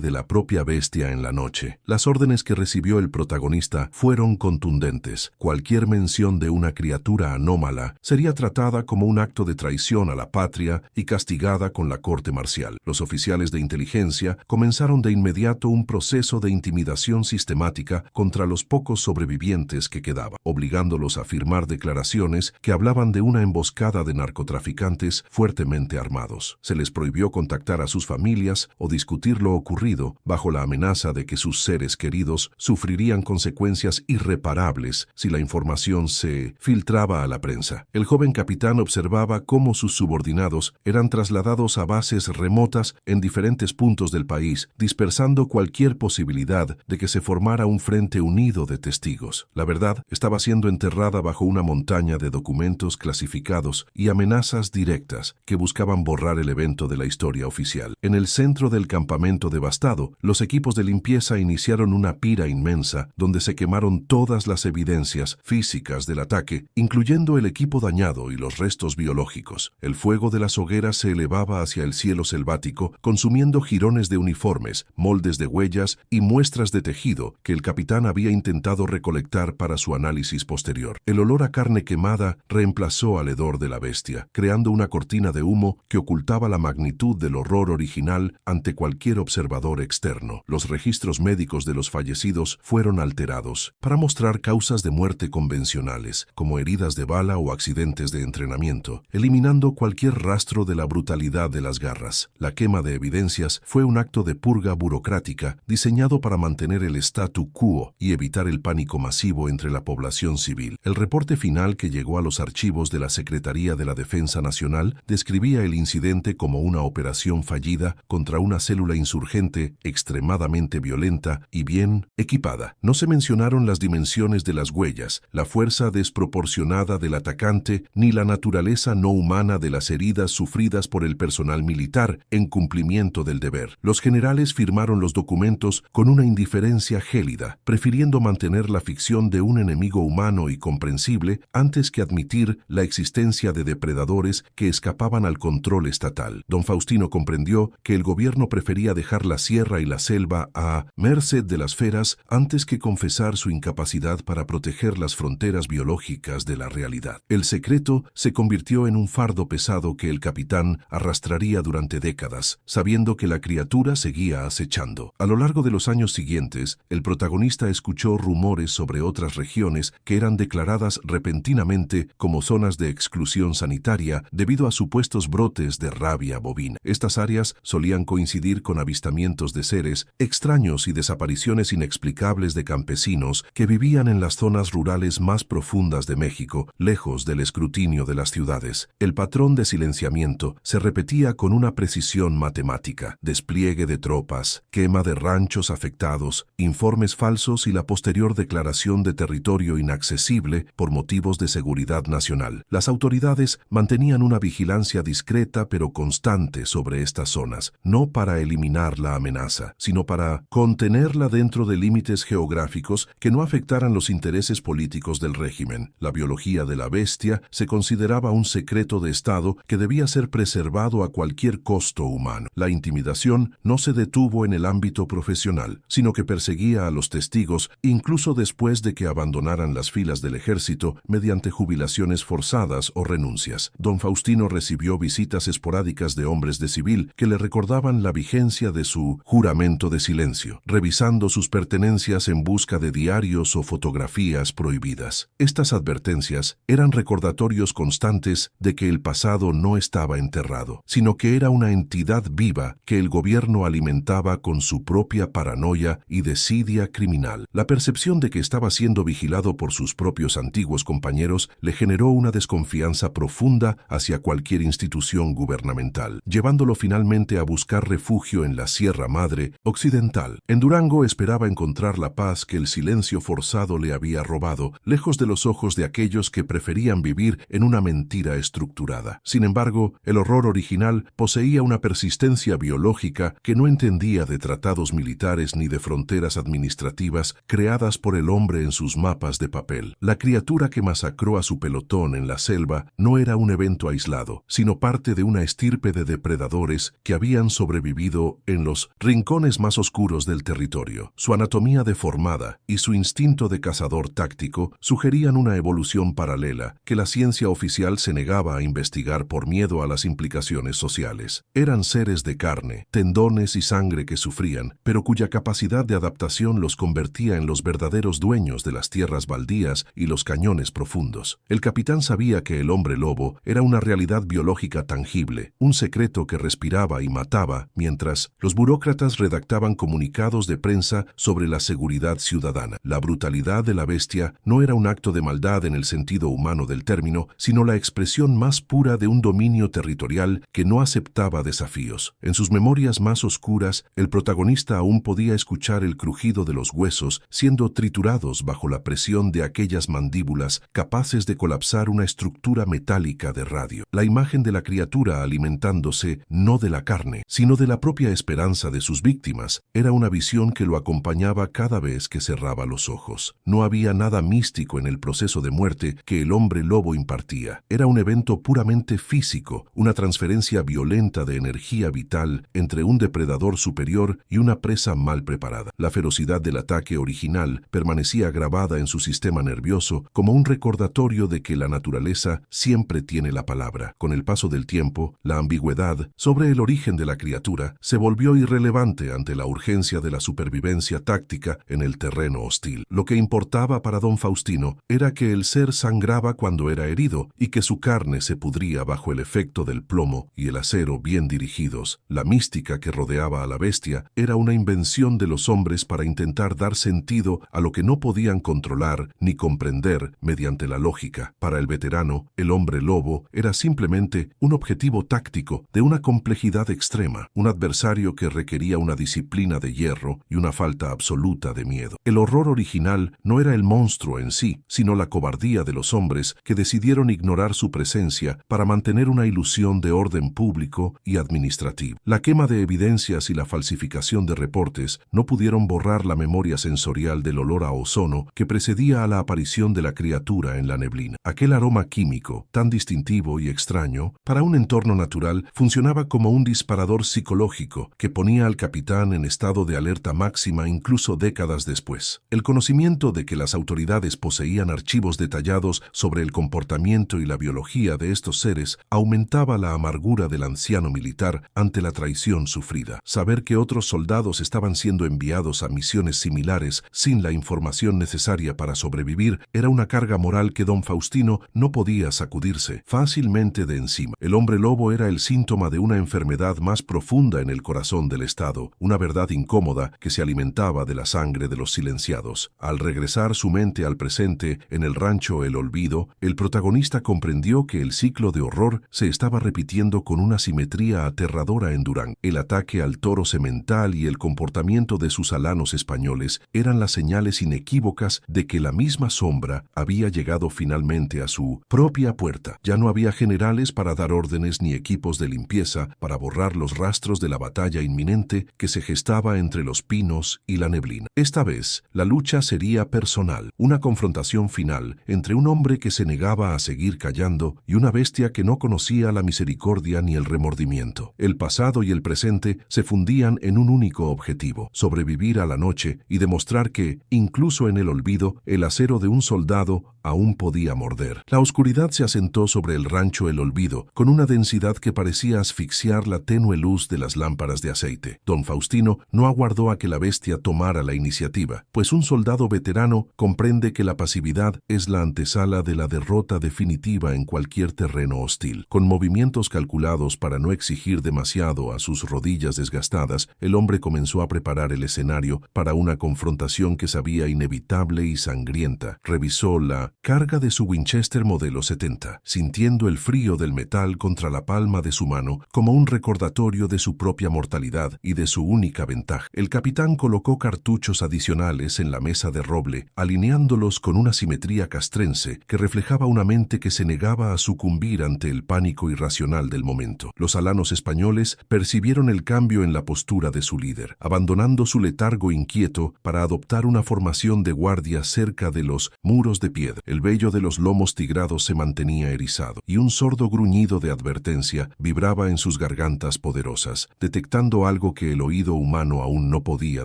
de la propia bestia en la noche. Las órdenes que recibió el protagonista fueron contundentes. Cualquier mención de una criatura anómala sería tratada como un acto de traición a la patria y castigada con la corte marcial. Los oficiales de inteligencia comenzaron de inmediato un proceso de intimidación sistemática contra los pocos sobrevivientes que quedaban, obligándolos a firmar declaraciones que hablaban de una emboscada de narcotraficantes fuertemente armados. Se les prohibió contactar a sus familias o discutir lo ocurrido bajo la amenaza de que sus seres queridos sufrirían consecuencias irreparables si la información se filtraba a la prensa. El joven capitán observaba cómo sus subordinados eran trasladados a bases remotas en diferentes puntos del país, dispersando cualquier posibilidad de que se formara un frente unido de testigos. La verdad estaba siendo enterrada bajo una montaña de documentos clasificados y amenazas directas que buscaban borrar el evento de la historia oficial. En el centro del campamento devastado, los equipos de limpieza iniciaron una pira inmensa donde se quemaron todas las evidencias físicas del ataque, incluyendo el equipo dañado y los restos biológicos. El fuego de las hogueras se elevaba hacia el cielo selvático, consumiendo jirones de uniformes, moldes de huellas y muestras de tejido que el capitán había intentado recolectar para su análisis posterior. El olor a carne quemada reemplazó al hedor de la bestia, creando una cortina de humo que ocultaba la magnitud del horror original ante cualquier observador externo. Los registros médicos de los fallecidos fueron alterados para mostrar causas de muerte convencionales, como heridas de bala o accidentes de entrenamiento, eliminando cualquier rastro de la brutalidad de las garras. La quema de evidencias fue un acto de purga burocrática diseñado para mantener el statu quo y evitar el pánico masivo entre la población civil. El reporte final que llegó a los archivos de la Secretaría de la Defensa Nacional describía el incidente como una operación fallida contra una célula insurgente extremadamente violenta y bien equipada. No se mencionaron las dimensiones de las huellas, la fuerza desproporcionada del atacante ni la naturaleza no humana de las heridas sufridas por el personal militar en cumplimiento del deber. Los generales firmaron los documentos con una indiferencia gélida, prefiriendo mantener la ficción de un enemigo humano y comprensible antes que admitir la existencia de depredadores que escapaban al control estatal. Don Faustino comprendió que el gobierno prefería dejar la sierra y la selva a merced de las feras antes que confesar su incapacidad para proteger las fronteras biológicas de la realidad. El secreto se convirtió en un fardo pesado que el capitán arrastraría durante décadas, sabiendo que la criatura seguía acechando. A lo largo de los años siguientes, el protagonista escuchó rumores sobre otras regiones que eran declaradas repentinamente como zonas de exclusión sanitaria debido a supuestos brotes de rabia bovina. Estas áreas solían coincidir con avistamientos de seres extraños y desapariciones inexplicables de campesinos que vivían en las zonas rurales más profundas de México, lejos del escrutinio de las ciudades. El patrón de silenciamiento se repetía con una precisión matemática: despliegue de tropas, quema de ranchos afectados, informes falsos y la posterior declaración de territorio inaccesible por motivos de seguridad nacional. Las autoridades mantenían una vigilancia discreta pero constante sobre estas zonas, no para eliminar la amenaza, sino para contenerla dentro de límites geográficos que no afectaran los intereses políticos del régimen. La biología de la bestia se consideraba un secreto de Estado que debía ser preservado a cualquier costo humano. La intimidación no se detuvo en el ámbito profesional, sino que perseguía a los testigos incluso después de que abandonaran las filas del ejército mediante jubilaciones forzadas forzadas o renuncias. Don Faustino recibió visitas esporádicas de hombres de civil que le recordaban la vigencia de su juramento de silencio, revisando sus pertenencias en busca de diarios o fotografías prohibidas. Estas advertencias eran recordatorios constantes de que el pasado no estaba enterrado, sino que era una entidad viva que el gobierno alimentaba con su propia paranoia y desidia criminal. La percepción de que estaba siendo vigilado por sus propios antiguos compañeros le generó una desconfianza profunda hacia cualquier institución gubernamental, llevándolo finalmente a buscar refugio en la Sierra Madre Occidental. En Durango esperaba encontrar la paz que el silencio forzado le había robado, lejos de los ojos de aquellos que preferían vivir en una mentira estructurada. Sin embargo, el horror original poseía una persistencia biológica que no entendía de tratados militares ni de fronteras administrativas creadas por el hombre en sus mapas de papel. La criatura que masacró a su pelotón en la selva no era un evento aislado, sino parte de una estirpe de depredadores que habían sobrevivido en los rincones más oscuros del territorio. Su anatomía deformada y su instinto de cazador táctico sugerían una evolución paralela que la ciencia oficial se negaba a investigar por miedo a las implicaciones sociales. Eran seres de carne, tendones y sangre que sufrían, pero cuya capacidad de adaptación los convertía en los verdaderos dueños de las tierras baldías y los cañones profundos. El capitán sabía que el hombre lobo era una realidad biológica tangible, un secreto que respiraba y mataba, mientras los burócratas redactaban comunicados de prensa sobre la seguridad ciudadana. La brutalidad de la bestia no era un acto de maldad en el sentido humano del término, sino la expresión más pura de un dominio territorial que no aceptaba desafíos. En sus memorias más oscuras, el protagonista aún podía escuchar el crujido de los huesos siendo triturados bajo la presión de aquellas mandíbulas capaces de colapsar una estructura metálica de radio. La imagen de la criatura alimentándose no de la carne, sino de la propia esperanza de sus víctimas, era una visión que lo acompañaba cada vez que cerraba los ojos. No había nada místico en el proceso de muerte que el hombre lobo impartía. Era un evento puramente físico, una transferencia violenta de energía vital entre un depredador superior y una presa mal preparada. La ferocidad del ataque original permanecía grabada en su sistema nervioso como un recordatorio de que la naturaleza siempre tiene la palabra. Con el paso del tiempo, la ambigüedad sobre el origen de la criatura se volvió irrelevante ante la urgencia de la supervivencia táctica en el terreno hostil. Lo que importaba para don Faustino era que el ser sangraba cuando era herido y que su carne se pudría bajo el efecto del plomo y el acero bien dirigidos. La mística que rodeaba a la bestia era una invención de los hombres para intentar dar sentido a lo que no podían controlar ni comprender mediante la lógica. Para el veterano, el hombre lobo era simplemente un objetivo táctico de una complejidad extrema, un adversario que requería una disciplina de hierro y una falta absoluta de miedo. El horror original no era el monstruo en sí, sino la cobardía de los hombres que decidieron ignorar su presencia para mantener una ilusión de orden público y administrativo. La quema de evidencias y la falsificación de reportes no pudieron borrar la memoria sensorial del olor a ozono que precedía a la aparición de la criatura en la neblina. Aquel aroma químico, tan distintivo y extraño, para un entorno natural funcionaba como un disparador psicológico que ponía al capitán en estado de alerta máxima incluso décadas después. El conocimiento de que las autoridades poseían archivos detallados sobre el comportamiento y la biología de estos seres aumentaba la amargura del anciano militar ante la traición sufrida. Saber que otros soldados estaban siendo enviados a misiones similares sin la información necesaria para sobrevivir era una carga moral que don Faustino no podía sacudirse fácilmente de encima. El hombre lobo era el síntoma de una enfermedad más profunda en el corazón del Estado, una verdad incómoda que se alimentaba de la sangre de los silenciados. Al regresar su mente al presente en el rancho El Olvido, el protagonista comprendió que el ciclo de horror se estaba repitiendo con una simetría aterradora en Durango. El ataque al toro semental y el comportamiento de sus alanos españoles eran las señales inequívocas de que la misma sombra había llegado finalmente a su propia puerta. Ya no había generales para dar órdenes ni equipos de limpieza para borrar los rastros de la batalla inminente que se gestaba entre los pinos y la neblina. Esta vez, la lucha sería personal, una confrontación final entre un hombre que se negaba a seguir callando y una bestia que no conocía la misericordia ni el remordimiento. El pasado y el presente se fundían en un único objetivo: sobrevivir a la noche y demostrar que, incluso en el olvido, el acero de un soldado aún podía morder. La oscuridad oscuridad se asentó sobre el rancho El Olvido, con una densidad que parecía asfixiar la tenue luz de las lámparas de aceite. Don Faustino no aguardó a que la bestia tomara la iniciativa, pues un soldado veterano comprende que la pasividad es la antesala de la derrota definitiva en cualquier terreno hostil. Con movimientos calculados para no exigir demasiado a sus rodillas desgastadas, el hombre comenzó a preparar el escenario para una confrontación que sabía inevitable y sangrienta. Revisó la carga de su Winchester modelo 70, sintiendo el frío del metal contra la palma de su mano como un recordatorio de su propia mortalidad y de su única ventaja. El capitán colocó cartuchos adicionales en la mesa de roble, alineándolos con una simetría castrense que reflejaba una mente que se negaba a sucumbir ante el pánico irracional del momento. Los alanos españoles percibieron el cambio en la postura de su líder, abandonando su letargo inquieto para adoptar una formación de guardia cerca de los muros de piedra. El vello de los lomos tigrados se mantenía erizado, y un sordo gruñido de advertencia vibraba en sus gargantas poderosas, detectando algo que el oído humano aún no podía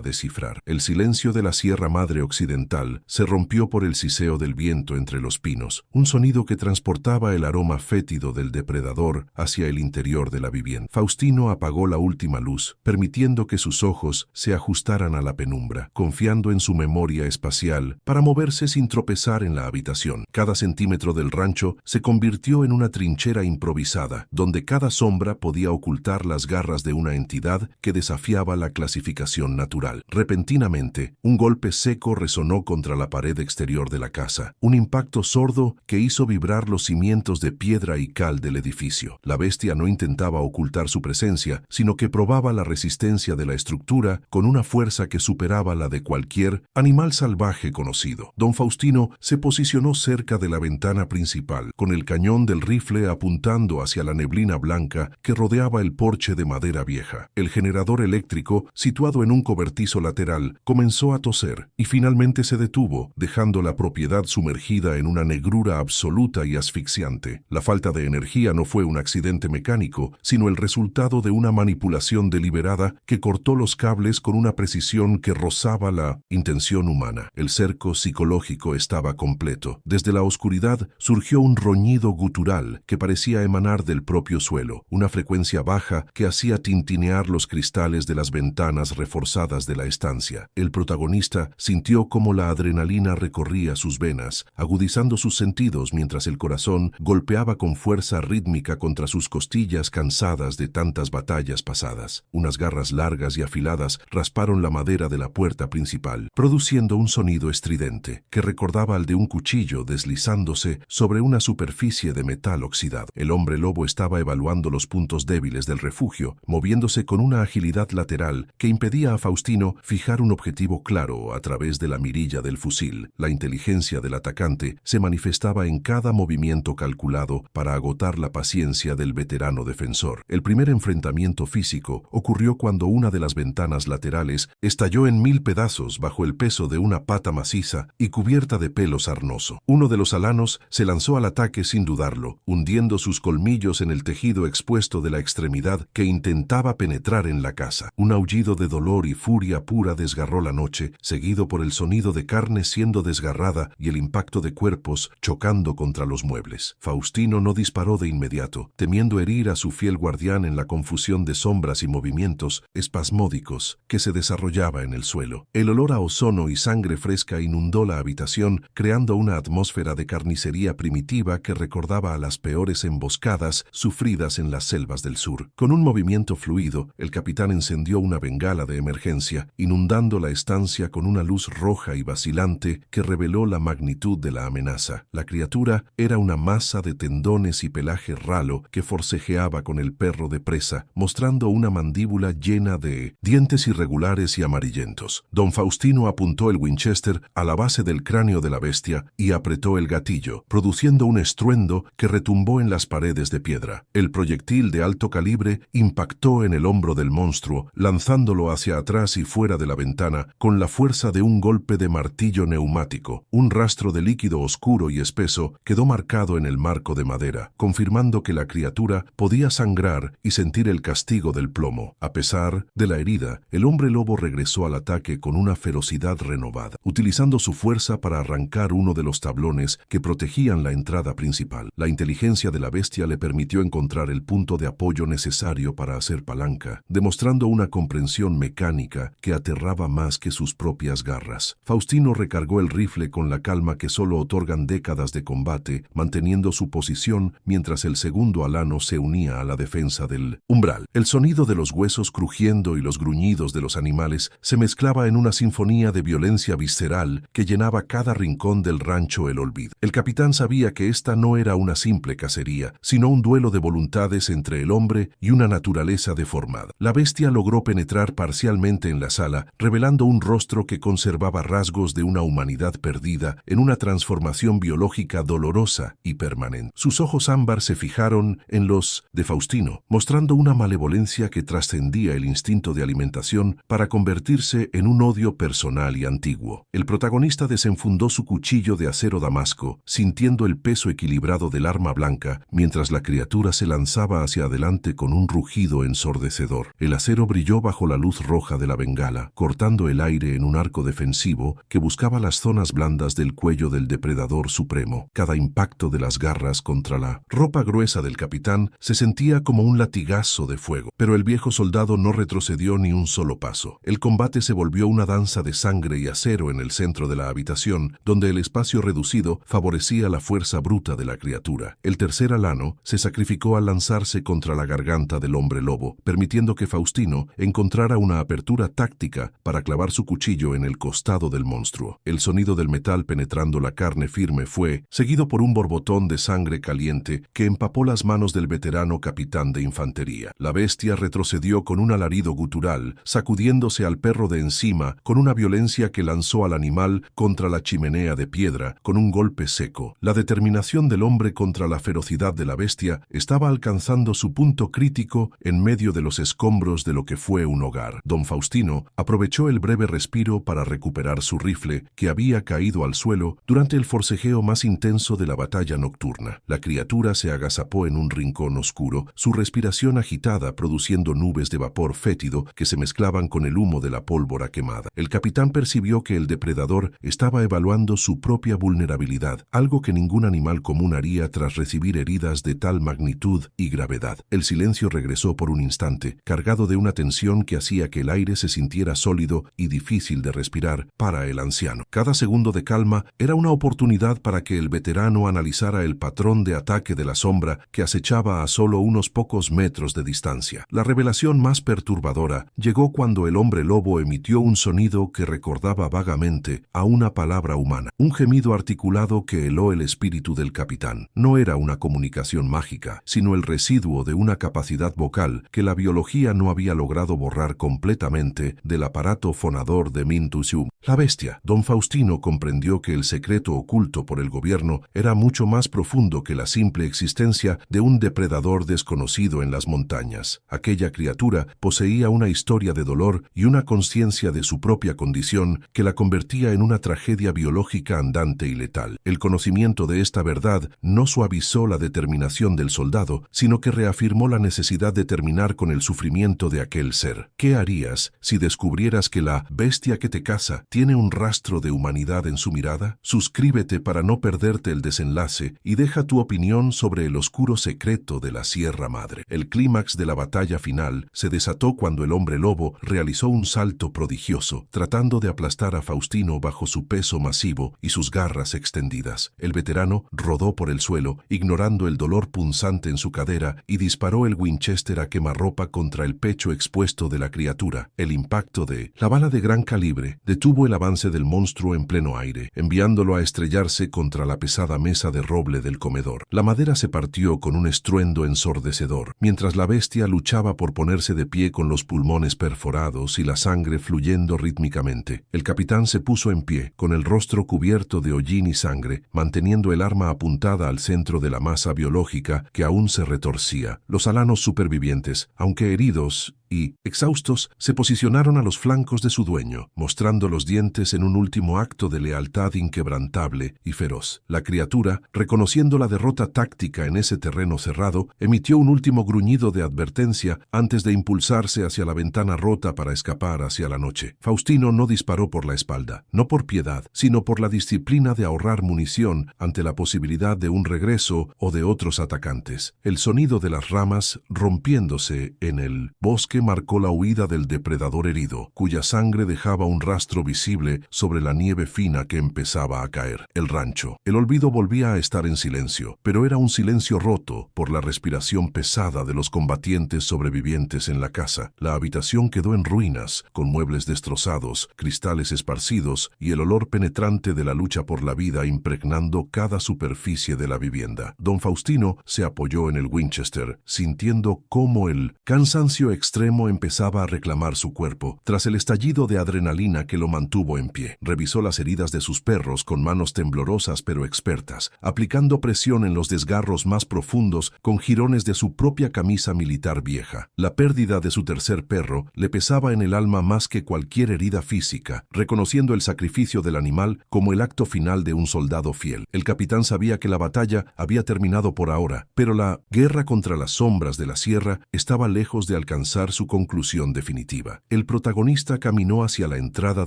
descifrar. El silencio de la Sierra Madre Occidental se rompió por el siseo del viento entre los pinos, un sonido que transportaba el aroma fétido del depredador hacia el interior de la vivienda. Faustino apagó la última luz, permitiendo que sus ojos se ajustaran a la penumbra, confiando en su memoria espacial para moverse sin tropezar en la habitación. Cada centímetro del rancho se convirtió en una trinchera improvisada, donde cada sombra podía ocultar las garras de una entidad que desafiaba la clasificación natural. Repentinamente, un golpe seco resonó contra la pared exterior de la casa, un impacto sordo que hizo vibrar los cimientos de piedra y cal del edificio. La bestia no intentaba ocultar su presencia, sino que probaba la resistencia de la estructura con una fuerza que superaba la de cualquier animal salvaje conocido. Don Faustino se posicionó cerca de la ventana principal, con el cañón del rifle apuntando hacia la neblina blanca que rodeaba el porche de madera vieja. El generador eléctrico, situado en un cobertizo lateral, comenzó a toser y finalmente se detuvo, dejando la propiedad sumergida en una negrura absoluta y asfixiante. La falta de energía no fue un accidente mecánico, sino el resultado de una manipulación deliberada que cortó los cables con una precisión que rozaba la intención humana. El cerco psicológico estaba completo. Desde la oscuridad surgió un roñido gutural que parecía emanar del propio suelo, una frecuencia baja que hacía tintinear los cristales de las ventanas reforzadas de la estancia. El protagonista sintió cómo la adrenalina recorría sus venas, agudizando sus sentidos mientras el corazón golpeaba con fuerza rítmica contra sus costillas cansadas de tantas batallas pasadas. Unas garras largas y afiladas rasparon la madera de la puerta principal, produciendo un sonido estridente que recordaba al de un cuchillo deslizándose sobre una superficie de metal oxidado. El hombre lobo estaba evaluando los puntos débiles del refugio, moviéndose con una agilidad lateral que impedía a Faustino fijar un objetivo claro a través de la mirilla del fusil. La inteligencia del atacante se manifestaba en cada movimiento calculado para agotar la paciencia del veterano defensor. El primer enfrentamiento físico ocurrió cuando una de las ventanas laterales estalló en 1000 pedazos bajo el peso de una pata maciza y cubierta de pelo sarnoso. Uno de los alanos se lanzó al ataque sin dudarlo, hundiendo sus colmillos en el tejido expuesto de la extremidad que intentaba penetrar en la casa. Un aullido de dolor y furia pura desgarró la noche, seguido por el sonido de carne siendo desgarrada y el impacto de cuerpos chocando contra los muebles. Faustino no disparó de inmediato, temiendo herir a su fiel guardián en la confusión de sombras y movimientos espasmódicos que se desarrollaba en el suelo. El olor a ozono y sangre fresca inundó la habitación, creando una atmósfera de carnicería primitiva que recordaba a las peores emboscadas sufridas en las selvas del sur. Con un movimiento fluido, el capitán encendió una bengala de emergencia, inundando la estancia con una luz roja y vacilante que reveló la magnitud de la amenaza. La criatura era una masa de tendones y pelaje ralo que forcejeaba con el perro de presa, mostrando una mandíbula llena de dientes irregulares y amarillentos. Don Faustino apuntó el Winchester a la base del cráneo de la bestia y apretó el gatillo, produciendo un estruendo que retumbó en las paredes de piedra. El proyectil de alto calibre impactó en el hombro del monstruo, lanzándolo hacia atrás y fuera de la ventana con la fuerza de un golpe de martillo neumático. Un rastro de líquido oscuro y espeso quedó marcado en el marco de madera, confirmando que la criatura podía sangrar y sentir el castigo del plomo. A pesar de la herida, el hombre lobo regresó al ataque con una ferocidad renovada, utilizando su fuerza para arrancar uno de los tablones que protegían bloqueaban la entrada principal. La inteligencia de la bestia le permitió encontrar el punto de apoyo necesario para hacer palanca, demostrando una comprensión mecánica que aterraba más que sus propias garras. Faustino recargó el rifle con la calma que solo otorgan décadas de combate, manteniendo su posición mientras el segundo alano se unía a la defensa del umbral. El sonido de los huesos crujiendo y los gruñidos de los animales se mezclaba en una sinfonía de violencia visceral que llenaba cada rincón del rancho El Olvido. El capitán sabía que esta no era una simple cacería, sino un duelo de voluntades entre el hombre y una naturaleza deformada. La bestia logró penetrar parcialmente en la sala, revelando un rostro que conservaba rasgos de una humanidad perdida en una transformación biológica dolorosa y permanente. Sus ojos ámbar se fijaron en los de Faustino, mostrando una malevolencia que trascendía el instinto de alimentación para convertirse en un odio personal y antiguo. El protagonista desenfundó su cuchillo de acero damasco, sintiendo el peso equilibrado del arma blanca, mientras la criatura se lanzaba hacia adelante con un rugido ensordecedor. El acero brilló bajo la luz roja de la bengala, cortando el aire en un arco defensivo que buscaba las zonas blandas del cuello del depredador supremo. Cada impacto de las garras contra la ropa gruesa del capitán se sentía como un latigazo de fuego, pero el viejo soldado no retrocedió ni un solo paso. El combate se volvió una danza de sangre y acero en el centro de la habitación, donde el espacio reducido favorecía la fuerza bruta de la criatura. El tercer alano se sacrificó al lanzarse contra la garganta del hombre lobo, permitiendo que Faustino encontrara una apertura táctica para clavar su cuchillo en el costado del monstruo. El sonido del metal penetrando la carne firme fue seguido por un borbotón de sangre caliente que empapó las manos del veterano capitán de infantería. La bestia retrocedió con un alarido gutural, sacudiéndose al perro de encima con una violencia que lanzó al animal contra la chimenea de piedra con un golpe seco. La determinación del hombre contra la ferocidad de la bestia estaba alcanzando su punto crítico en medio de los escombros de lo que fue un hogar. Don Faustino aprovechó el breve respiro para recuperar su rifle, que había caído al suelo durante el forcejeo más intenso de la batalla nocturna. La criatura se agazapó en un rincón oscuro, su respiración agitada produciendo nubes de vapor fétido que se mezclaban con el humo de la pólvora quemada. El capitán percibió que el depredador estaba evaluando su propia vulnerabilidad, algo que ningún animal común haría tras recibir heridas de tal magnitud y gravedad. El silencio regresó por un instante, cargado de una tensión que hacía que el aire se sintiera sólido y difícil de respirar para el anciano. Cada segundo de calma era una oportunidad para que el veterano analizara el patrón de ataque de la sombra que acechaba a solo unos pocos metros de distancia. La revelación más perturbadora llegó cuando el hombre lobo emitió un sonido que recordaba vagamente a una palabra humana, un gemido articulado que heló el espíritu del capitán. No era una comunicación mágica, sino el residuo de una capacidad vocal que la biología no había logrado borrar completamente del aparato fonador de Mintusium. La bestia. Don Faustino comprendió que el secreto oculto por el gobierno era mucho más profundo que la simple existencia de un depredador desconocido en las montañas. Aquella criatura poseía una historia de dolor y una conciencia de su propia condición que la convertía en una tragedia biológica andante y letal. El conocimiento de esta verdad no suavizó la determinación del soldado, sino que reafirmó la necesidad de terminar con el sufrimiento de aquel ser. ¿Qué harías si descubrieras que la bestia que te caza tiene un rastro de humanidad en su mirada? Suscríbete para no perderte el desenlace y deja tu opinión sobre el oscuro secreto de la Sierra Madre. El clímax de la batalla final se desató cuando el hombre lobo realizó un salto prodigioso, tratando de aplastar a Faustino bajo su peso masivo y sus garras extendidas. El veterano rodó por el suelo, ignorando el dolor punzante en su cadera, y disparó el Winchester a quemarropa contra el pecho expuesto de la criatura. El impacto de la bala de gran calibre detuvo el avance del monstruo en pleno aire, enviándolo a estrellarse contra la pesada mesa de roble del comedor. La madera se partió con un estruendo ensordecedor, mientras la bestia luchaba por ponerse de pie con los pulmones perforados y la sangre fluyendo rítmicamente. El capitán se puso en pie, con el rostro cubierto de hollín y sangre, manteniendo el arma apuntada al centro de la masa biológica que aún se retorcía. Los alanos supervivientes, aunque heridos y, exhaustos, se posicionaron a los flancos de su dueño, mostrando los dientes en un último acto de lealtad inquebrantable y feroz. La criatura, reconociendo la derrota táctica en ese terreno cerrado, emitió un último gruñido de advertencia antes de impulsarse hacia la ventana rota para escapar hacia la noche. Faustino no disparó por la espalda, no por piedad, sino por la disciplina de ahorrar munición ante ante la posibilidad de un regreso o de otros atacantes. El sonido de las ramas rompiéndose en el bosque marcó la huida del depredador herido, cuya sangre dejaba un rastro visible sobre la nieve fina que empezaba a caer. El rancho. El olvido volvía a estar en silencio, pero era un silencio roto por la respiración pesada de los combatientes sobrevivientes en la casa. La habitación quedó en ruinas, con muebles destrozados, cristales esparcidos y el olor penetrante de la lucha por la vida impregnando cada superficie de la vivienda. Don Faustino se apoyó en el Winchester, sintiendo cómo el cansancio extremo empezaba a reclamar su cuerpo, tras el estallido de adrenalina que lo mantuvo en pie. Revisó las heridas de sus perros con manos temblorosas pero expertas, aplicando presión en los desgarros más profundos con jirones de su propia camisa militar vieja. La pérdida de su tercer perro le pesaba en el alma más que cualquier herida física, reconociendo el sacrificio del animal como el acto final de un soldado fiel. El capitán sabía que la batalla había terminado por ahora, pero la guerra contra las sombras de la sierra estaba lejos de alcanzar su conclusión definitiva. El protagonista caminó hacia la entrada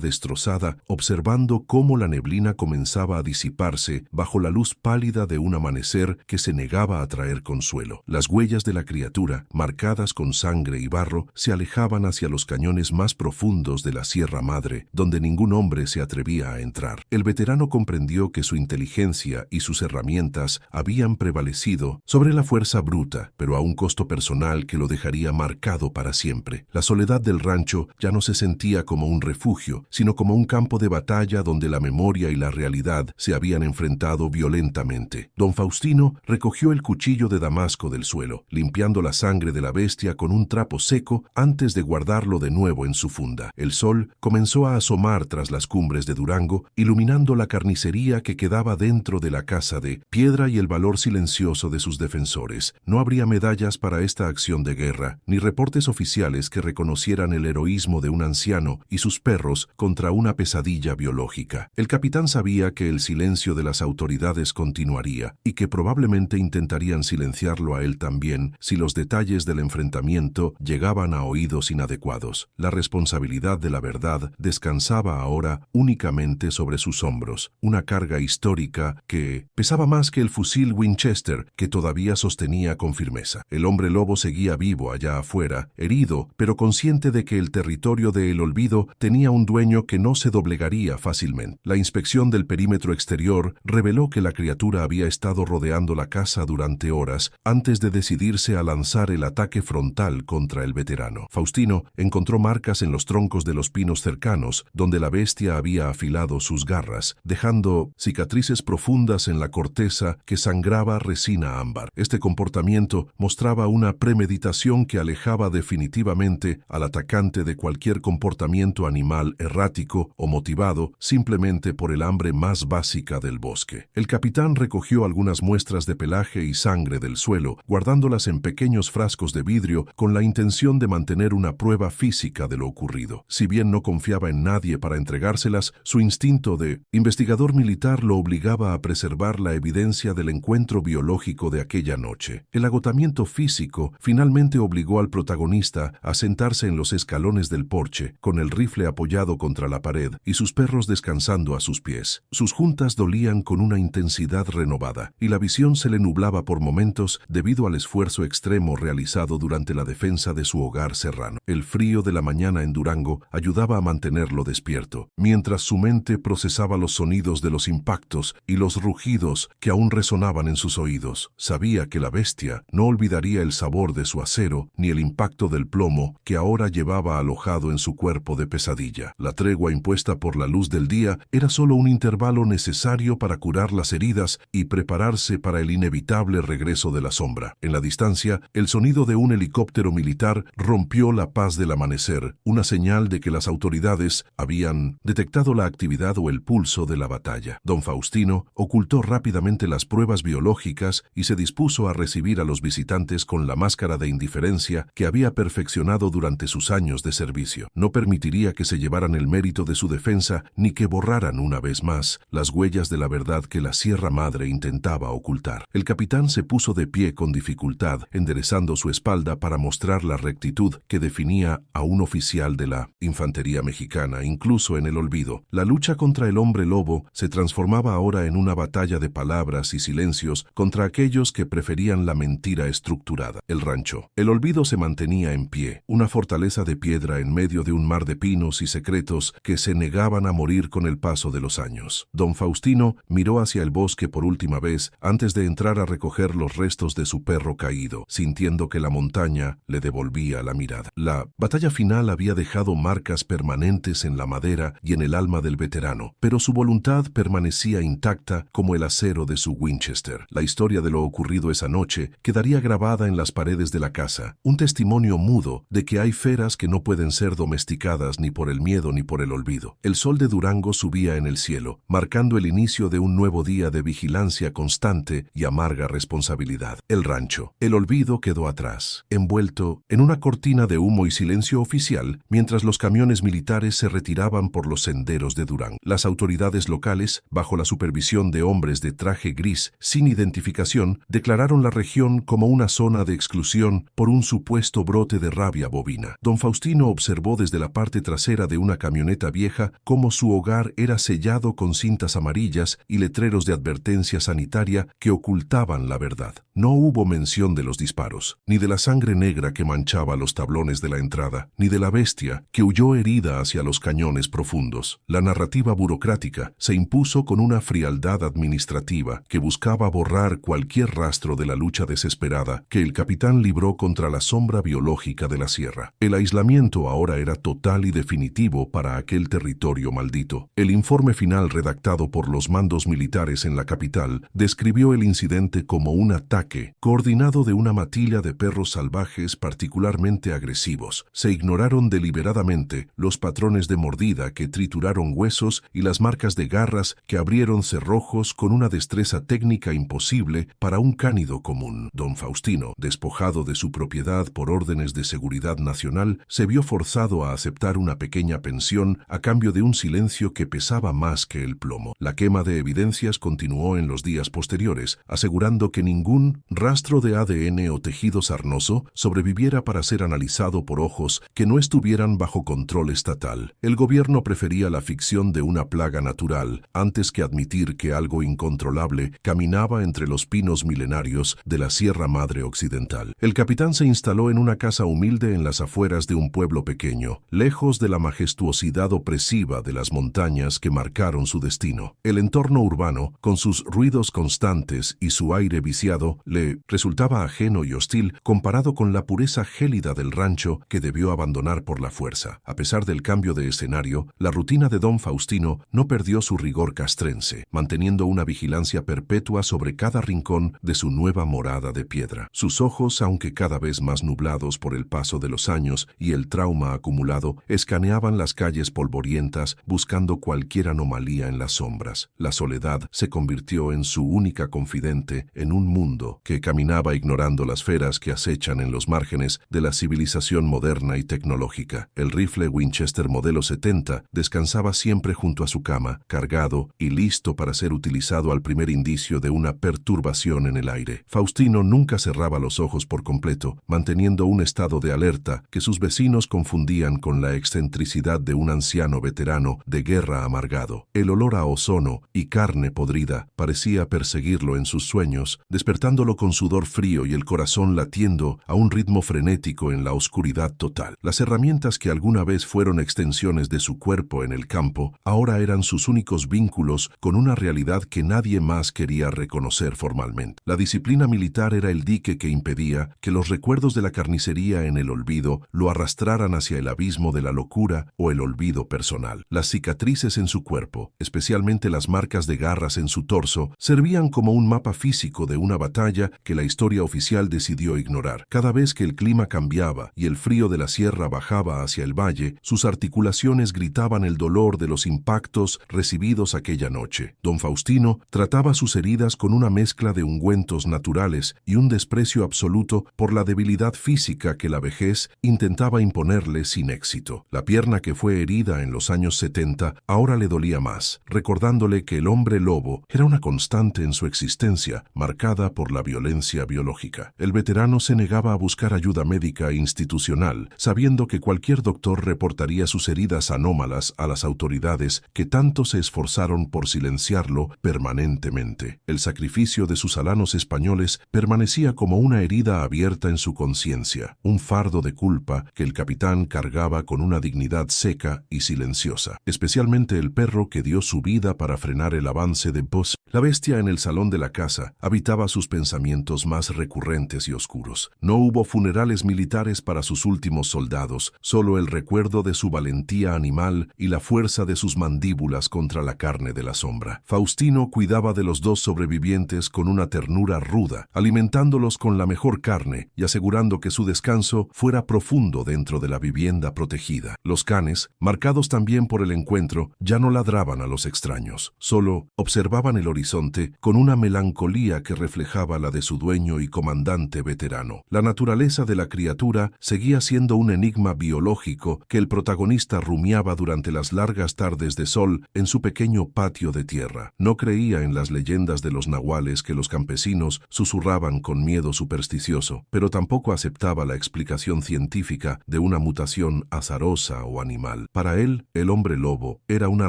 destrozada, observando cómo la neblina comenzaba a disiparse bajo la luz pálida de un amanecer que se negaba a traer consuelo. Las huellas de la criatura, marcadas con sangre y barro, se alejaban hacia los cañones más profundos de la Sierra Madre, donde ningún hombre se atrevía a entrar. El veterano comprendió que su inteligencia y sus herramientas habían prevalecido sobre la fuerza bruta, pero a un costo personal que lo dejaría marcado para siempre. La soledad del rancho ya no se sentía como un refugio, sino como un campo de batalla donde la memoria y la realidad se habían enfrentado violentamente. Don Faustino recogió el cuchillo de damasco del suelo, limpiando la sangre de la bestia con un trapo seco antes de guardarlo de nuevo en su funda. El sol comenzó a asomar tras las cumbres de Durango, iluminando la carnicería que quedaba dentro de la casa de piedra y el valor silencioso de sus defensores. No habría medallas para esta acción de guerra, ni reportes oficiales que reconocieran el heroísmo de un anciano y sus perros contra una pesadilla biológica. El capitán sabía que el silencio de las autoridades continuaría y que probablemente intentarían silenciarlo a él también si los detalles del enfrentamiento llegaban a oídos inadecuados. La responsabilidad de la verdad descansaba ahora únicamente sobre sus hombros, una carga histórica que pesaba más que el fusil Winchester que todavía sostenía con firmeza. El hombre lobo seguía vivo allá afuera, herido, pero consciente de que el territorio de El Olvido tenía un dueño que no se doblegaría fácilmente. La inspección del perímetro exterior reveló que la criatura había estado rodeando la casa durante horas antes de decidirse a lanzar el ataque frontal contra el veterano. Faustino encontró marcas en los troncos de los pinos cercanos, donde la bestia había afilado sus garras, dejando cicatrices profundas en la corteza que sangraba resina ámbar. Este comportamiento mostraba una premeditación que alejaba definitivamente al atacante de cualquier comportamiento animal errático o motivado simplemente por el hambre más básica del bosque. El capitán recogió algunas muestras de pelaje y sangre del suelo, guardándolas en pequeños frascos de vidrio con la intención de mantener una prueba física de lo ocurrido. Si bien no confiaba en nadie para entregárselas, su instinto de investigador militar lo obligaba a preservar la evidencia del encuentro biológico de aquella noche. El agotamiento físico finalmente obligó al protagonista a sentarse en los escalones del porche, con el rifle apoyado contra la pared y sus perros descansando a sus pies. Sus juntas dolían con una intensidad renovada, y la visión se le nublaba por momentos debido al esfuerzo extremo realizado durante la defensa de su hogar serrano. El frío de la mañana en Durango ayudaba a mantenerlo despierto, mientras su mente procesaba los sonidos de los impactos y los rugidos que aún resonaban en sus oídos. Sabía que la bestia no olvidaría el sabor de su acero ni el impacto del plomo que ahora llevaba alojado en su cuerpo de pesadilla. La tregua impuesta por la luz del día era solo un intervalo necesario para curar las heridas y prepararse para el inevitable regreso de la sombra. En la distancia, el sonido de un helicóptero militar rompió la paz del amanecer, una señal de que las autoridades habían detectado la actividad o el pulso de la batalla. Don Faustino ocultó rápidamente las pruebas biológicas y se dispuso a recibir a los visitantes con la máscara de indiferencia que había perfeccionado durante sus años de servicio. No permitiría que se llevaran el mérito de su defensa ni que borraran una vez más las huellas de la verdad que la Sierra Madre intentaba ocultar. El capitán se puso de pie con dificultad, enderezando su espalda para mostrar la rectitud que definía a un oficial de la infantería mexicana, incluso en El Olvido. La lucha contra el hombre lobo se transformaba ahora en una batalla de palabras y silencios contra aquellos que preferían la mentira estructurada. El rancho. El olvido se mantenía en pie, una fortaleza de piedra en medio de un mar de pinos y secretos que se negaban a morir con el paso de los años. Don Faustino miró hacia el bosque por última vez antes de entrar a recoger los restos de su perro caído, sintiendo que la montaña le devolvía la mirada. La batalla final había dejado marcas permanentes en la madera y en el alma del veterano, pero su voluntad permanecía intacta como el acero de su Winchester. La historia de lo ocurrido esa noche quedaría grabada en las paredes de la casa, un testimonio mudo de que hay feras que no pueden ser domesticadas ni por el miedo ni por el olvido. El sol de Durango subía en el cielo, marcando el inicio de un nuevo día de vigilancia constante y amarga responsabilidad. El rancho. El olvido quedó atrás, envuelto en una cortina de humo y silencio oficial, mientras los camiones militares se retiraban por los senderos de Durango. Las autoridades locales, bajo la supervisión de hombres de traje gris sin identificación, declararon la región como una zona de exclusión por un supuesto brote de rabia bovina. Don Faustino observó desde la parte trasera de una camioneta vieja cómo su hogar era sellado con cintas amarillas y letreros de advertencia sanitaria que ocultaban la verdad. No hubo mención de los disparos, ni de la sangre negra que manchaba los tablones de la entrada, ni de la bestia que huyó herida hacia los cañones profundos. La narrativa burocrática se impuso con una frialdad administrativa que buscaba borrar cualquier rastro de la lucha desesperada que el capitán libró contra la sombra biológica de la sierra. El aislamiento ahora era total y definitivo para aquel territorio maldito. El informe final redactado por los mandos militares en la capital describió el incidente como un ataque coordinado de una matilla de perros salvajes particularmente agresivos. Se ignoraron deliberadamente los patrones de mordida que trituraron huesos y las marcas de garras que abrieron cerrojos con una destreza técnica imposible para un cánido común. Don Faustino, despojado de su propiedad por órdenes de seguridad nacional, se vio forzado a aceptar una pequeña pensión a cambio de un silencio que pesaba más que el plomo. La quema de evidencias continuó en los días posteriores, asegurando que ningún rastro de ADN o tejido sarnoso sobreviviera para ser analizado por ojos que no estuvieran bajo control estatal. El gobierno prefería la ficción de una plaga natural antes que admitir que algo incontrolable caminaba entre los pinos milenarios de la Sierra Madre Occidental. El capitán se instaló en una casa humilde en las afueras de un pueblo pequeño, lejos de la majestuosidad opresiva de las montañas que marcaron su destino. El entorno urbano, con sus ruidos constantes y su aire viciado, le resultaba ajeno y hostil comparado con la pureza gélida del rancho que debió abandonar por la fuerza. A pesar del cambio de escenario, la rutina de Don Faustino no perdió su rigor castrense, manteniendo una vigilancia perpetua sobre cada rincón de su nueva morada de piedra. Sus ojos, aunque cada vez más nublados por el paso de los años y el trauma acumulado, escaneaban las calles polvorientas buscando cualquier anomalía en las sombras. La soledad se convirtió en su única confidente en un mundo que caminaba ignorando las feras que acechan en los márgenes de la civilización moderna y tecnológica. El rifle Winchester modelo 70 descansaba siempre junto a su cama, cargado y listo para ser utilizado al primer indicio de una perturbación en el aire. Faustino nunca cerraba los ojos por completo, manteniendo un estado de alerta que sus vecinos confundían con la excentricidad de un anciano veterano de guerra amargado. El olor a ozono y carne podrida parecía perseguirlo en sus sueños, despertándolo con sudor frío y el corazón latiendo a un ritmo frenético en la oscuridad total. Las herramientas que alguna vez fueron extensiones de su cuerpo en el campo, ahora eran sus únicos vínculos con una realidad que nadie más quería reconocer formalmente. La disciplina militar era el dique que impedía que los recuerdos de la carnicería en el olvido lo arrastraran hacia el abismo de la locura o el olvido personal. Las cicatrices en su cuerpo, especialmente las marcas de garras en su torso, servían como un mapa físico de una batalla que la historia oficial decidió ignorar. Cada vez que el clima cambiaba y el frío de la sierra bajaba hacia el valle, sus articulaciones gritaban el dolor de los impactos recibidos aquella noche. Don Faustino trataba sus heridas con una mezcla de ungüentos naturales y un desprecio absoluto por la debilidad física que la vejez intentaba imponerle sin éxito. La pierna que fue herida en los años 70 ahora le dolía más, recordándole que el hombre lobo era una constante en su existencia, marcada por la violencia biológica. El veterano se negaba a buscar ayuda médica institucional, sabiendo que cualquier doctor reportaría sus heridas anómalas a las autoridades que tanto se esforzaron por silenciarlo perro permanentemente. El sacrificio de sus alanos españoles permanecía como una herida abierta en su conciencia, un fardo de culpa que el capitán cargaba con una dignidad seca y silenciosa. Especialmente el perro que dio su vida para frenar el avance de Buzz. La bestia en el salón de la casa habitaba sus pensamientos más recurrentes y oscuros. No hubo funerales militares para sus últimos soldados, solo el recuerdo de su valentía animal y la fuerza de sus mandíbulas contra la carne de la sombra. Faustino cuidaba de los dos sobrevivientes con una ternura ruda, alimentándolos con la mejor carne y asegurando que su descanso fuera profundo dentro de la vivienda protegida. Los canes, marcados también por el encuentro, ya no ladraban a los extraños, solo observaban el horizonte con una melancolía que reflejaba la de su dueño y comandante veterano. La naturaleza de la criatura seguía siendo un enigma biológico que el protagonista rumiaba durante las largas tardes de sol en su pequeño patio de tierra. No creía en las leyendas de los nahuales que los campesinos susurraban con miedo supersticioso, pero tampoco aceptaba la explicación científica de una mutación azarosa o animal. Para él, el hombre lobo era una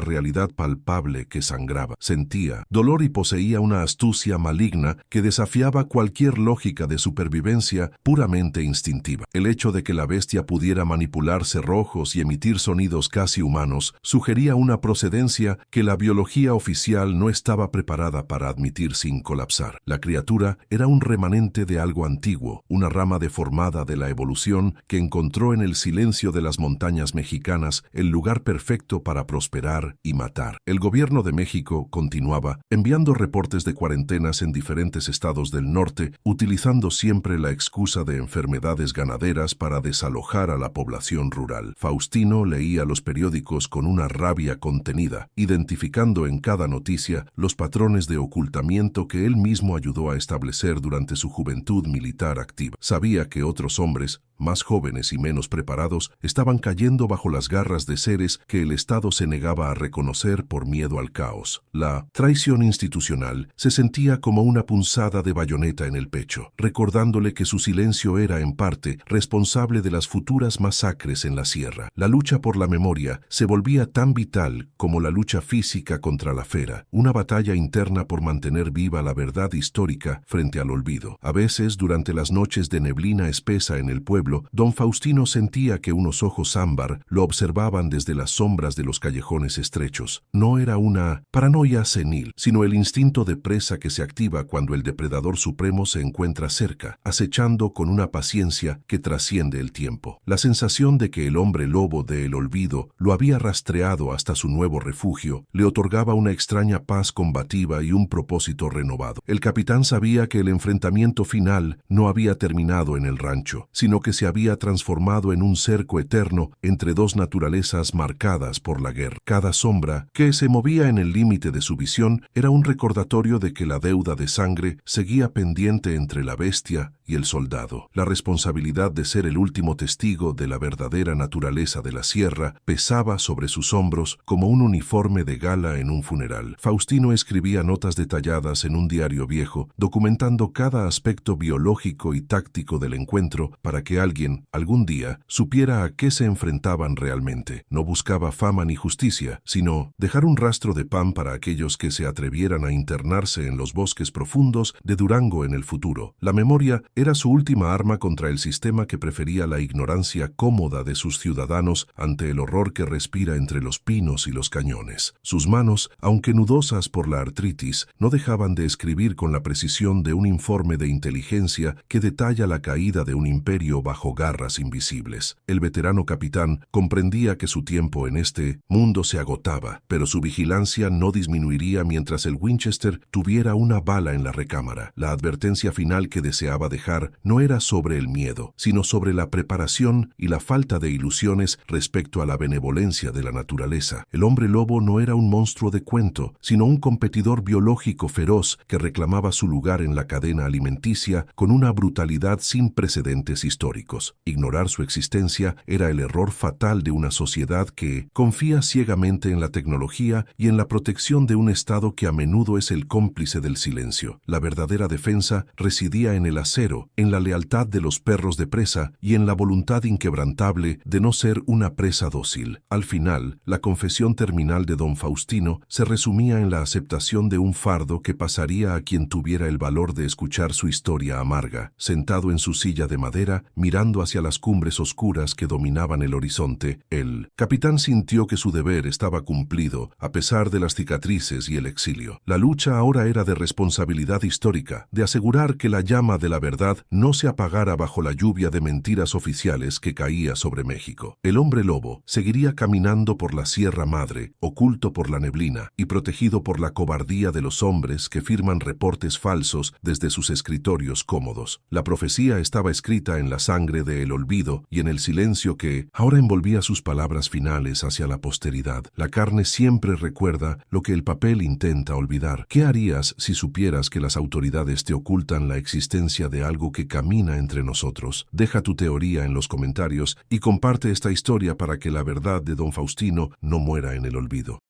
realidad palpable que sangraba, sentía dolor y poseía una astucia maligna que desafiaba cualquier lógica de supervivencia puramente instintiva. El hecho de que la bestia pudiera manipular cerrojos y emitir sonidos casi humanos sugería una procedencia que la biología oficial no estaba preparada para admitir sin colapsar. La criatura era un remanente de algo antiguo, una rama deformada de la evolución que encontró en el silencio de las montañas mexicanas el lugar perfecto para prosperar y matar. El gobierno de México continuaba enviando reportes de cuarentenas en diferentes estados del norte, utilizando siempre la excusa de enfermedades ganaderas para desalojar a la población rural. Faustino leía los periódicos con una rabia contenida, identificando en cada noticia los patrones de ocultamiento que él mismo ayudó a establecer durante su juventud militar activa. Sabía que otros hombres, más jóvenes y menos preparados, estaban cayendo bajo las garras de seres que el Estado se negaba a reconocer por miedo al caos. La traición institucional se sentía como una punzada de bayoneta en el pecho, recordándole que su silencio era, en parte, responsable de las futuras masacres en la sierra. La lucha por la memoria se volvía tan vital como la lucha física contra la fera, una batalla interna por mantener viva la verdad histórica frente al olvido. A veces, durante las noches de neblina espesa en el pueblo, don Faustino sentía que unos ojos ámbar lo observaban desde las sombras de los callejones estrechos. No era una paranoia senil, sino el instinto de presa que se activa cuando el depredador supremo se encuentra cerca, acechando con una paciencia que trasciende el tiempo. La sensación de que el hombre lobo del olvido lo había rastreado hasta su nuevo refugio le otorgaba una extraña paz combativa y un propósito renovado. El capitán sabía que el enfrentamiento final no había terminado en el rancho, sino que se había transformado en un cerco eterno entre dos naturalezas marcadas por la guerra. Cada sombra que se movía en el límite de su visión era un recordatorio de que la deuda de sangre seguía pendiente entre la bestia y el soldado. La responsabilidad de ser el último testigo de la verdadera naturaleza de la sierra pesaba sobre sus hombros como un uniforme de gala en un funeral. Faustino escribía notas detalladas en un diario viejo, documentando cada aspecto biológico y táctico del encuentro para que alguien, algún día, supiera a qué se enfrentaban realmente. No buscaba fama ni justicia, sino dejar un rastro de pan para aquellos que se atrevieran a internarse en los bosques profundos de Durango en el futuro. La memoria era su última arma contra el sistema que prefería la ignorancia cómoda de sus ciudadanos ante el horror que respira entre los pinos y los cañones. Sus manos, aunque nudosas por la artritis, no dejaban de escribir con la precisión de un informe de inteligencia que detalla la caída de un imperio bajo garras invisibles. El veterano capitán comprendía que su tiempo en este mundo se agotaba, pero su vigilancia no disminuiría mientras el Winchester tuviera una bala en la recámara. La advertencia final que deseaba dejar no era sobre el miedo, sino sobre la preparación y la falta de ilusiones respecto a la benevolencia de la naturaleza. El hombre lobo no era un monstruo de cuento, sino un competidor biológico feroz que reclamaba su lugar en la cadena alimenticia con una brutalidad sin precedentes históricos. históricos. Ignorar su existencia era el error fatal de una sociedad que confía ciegamente en la tecnología y en la protección de un Estado que a menudo es el cómplice del silencio. La verdadera defensa residía en el acero, en la lealtad de los perros de presa y en la voluntad inquebrantable de no ser una presa dócil. Al final, la confesión terminal de don Faustino se resumía en la aceptación de un fardo que pasaría a quien tuviera el valor de escuchar su historia amarga. Sentado en su silla de madera, mirando hacia las cumbres oscuras que dominaban el horizonte, el capitán sintió que su deber estaba cumplido, a pesar de las cicatrices y el exilio. La lucha ahora era de responsabilidad histórica, de asegurar que la llama de la verdad no se apagara bajo la lluvia de mentiras oficiales que caía sobre México. El hombre lobo seguiría caminando por la Sierra Madre, oculto por la neblina y protegido por la cobardía de los hombres que firman reportes falsos desde sus escritorios cómodos. La profecía estaba escrita en la sangre del olvido y en el silencio que ahora envolvía sus palabras finales hacia la posteridad. La carne siempre recuerda lo que el papel intenta olvidar. ¿Qué harías si supieras que las autoridades te ocultan la existencia de algo que camina entre nosotros? Deja tu teoría en los comentarios y comparte esta historia para que la verdad de don Faustino no muera en el olvido.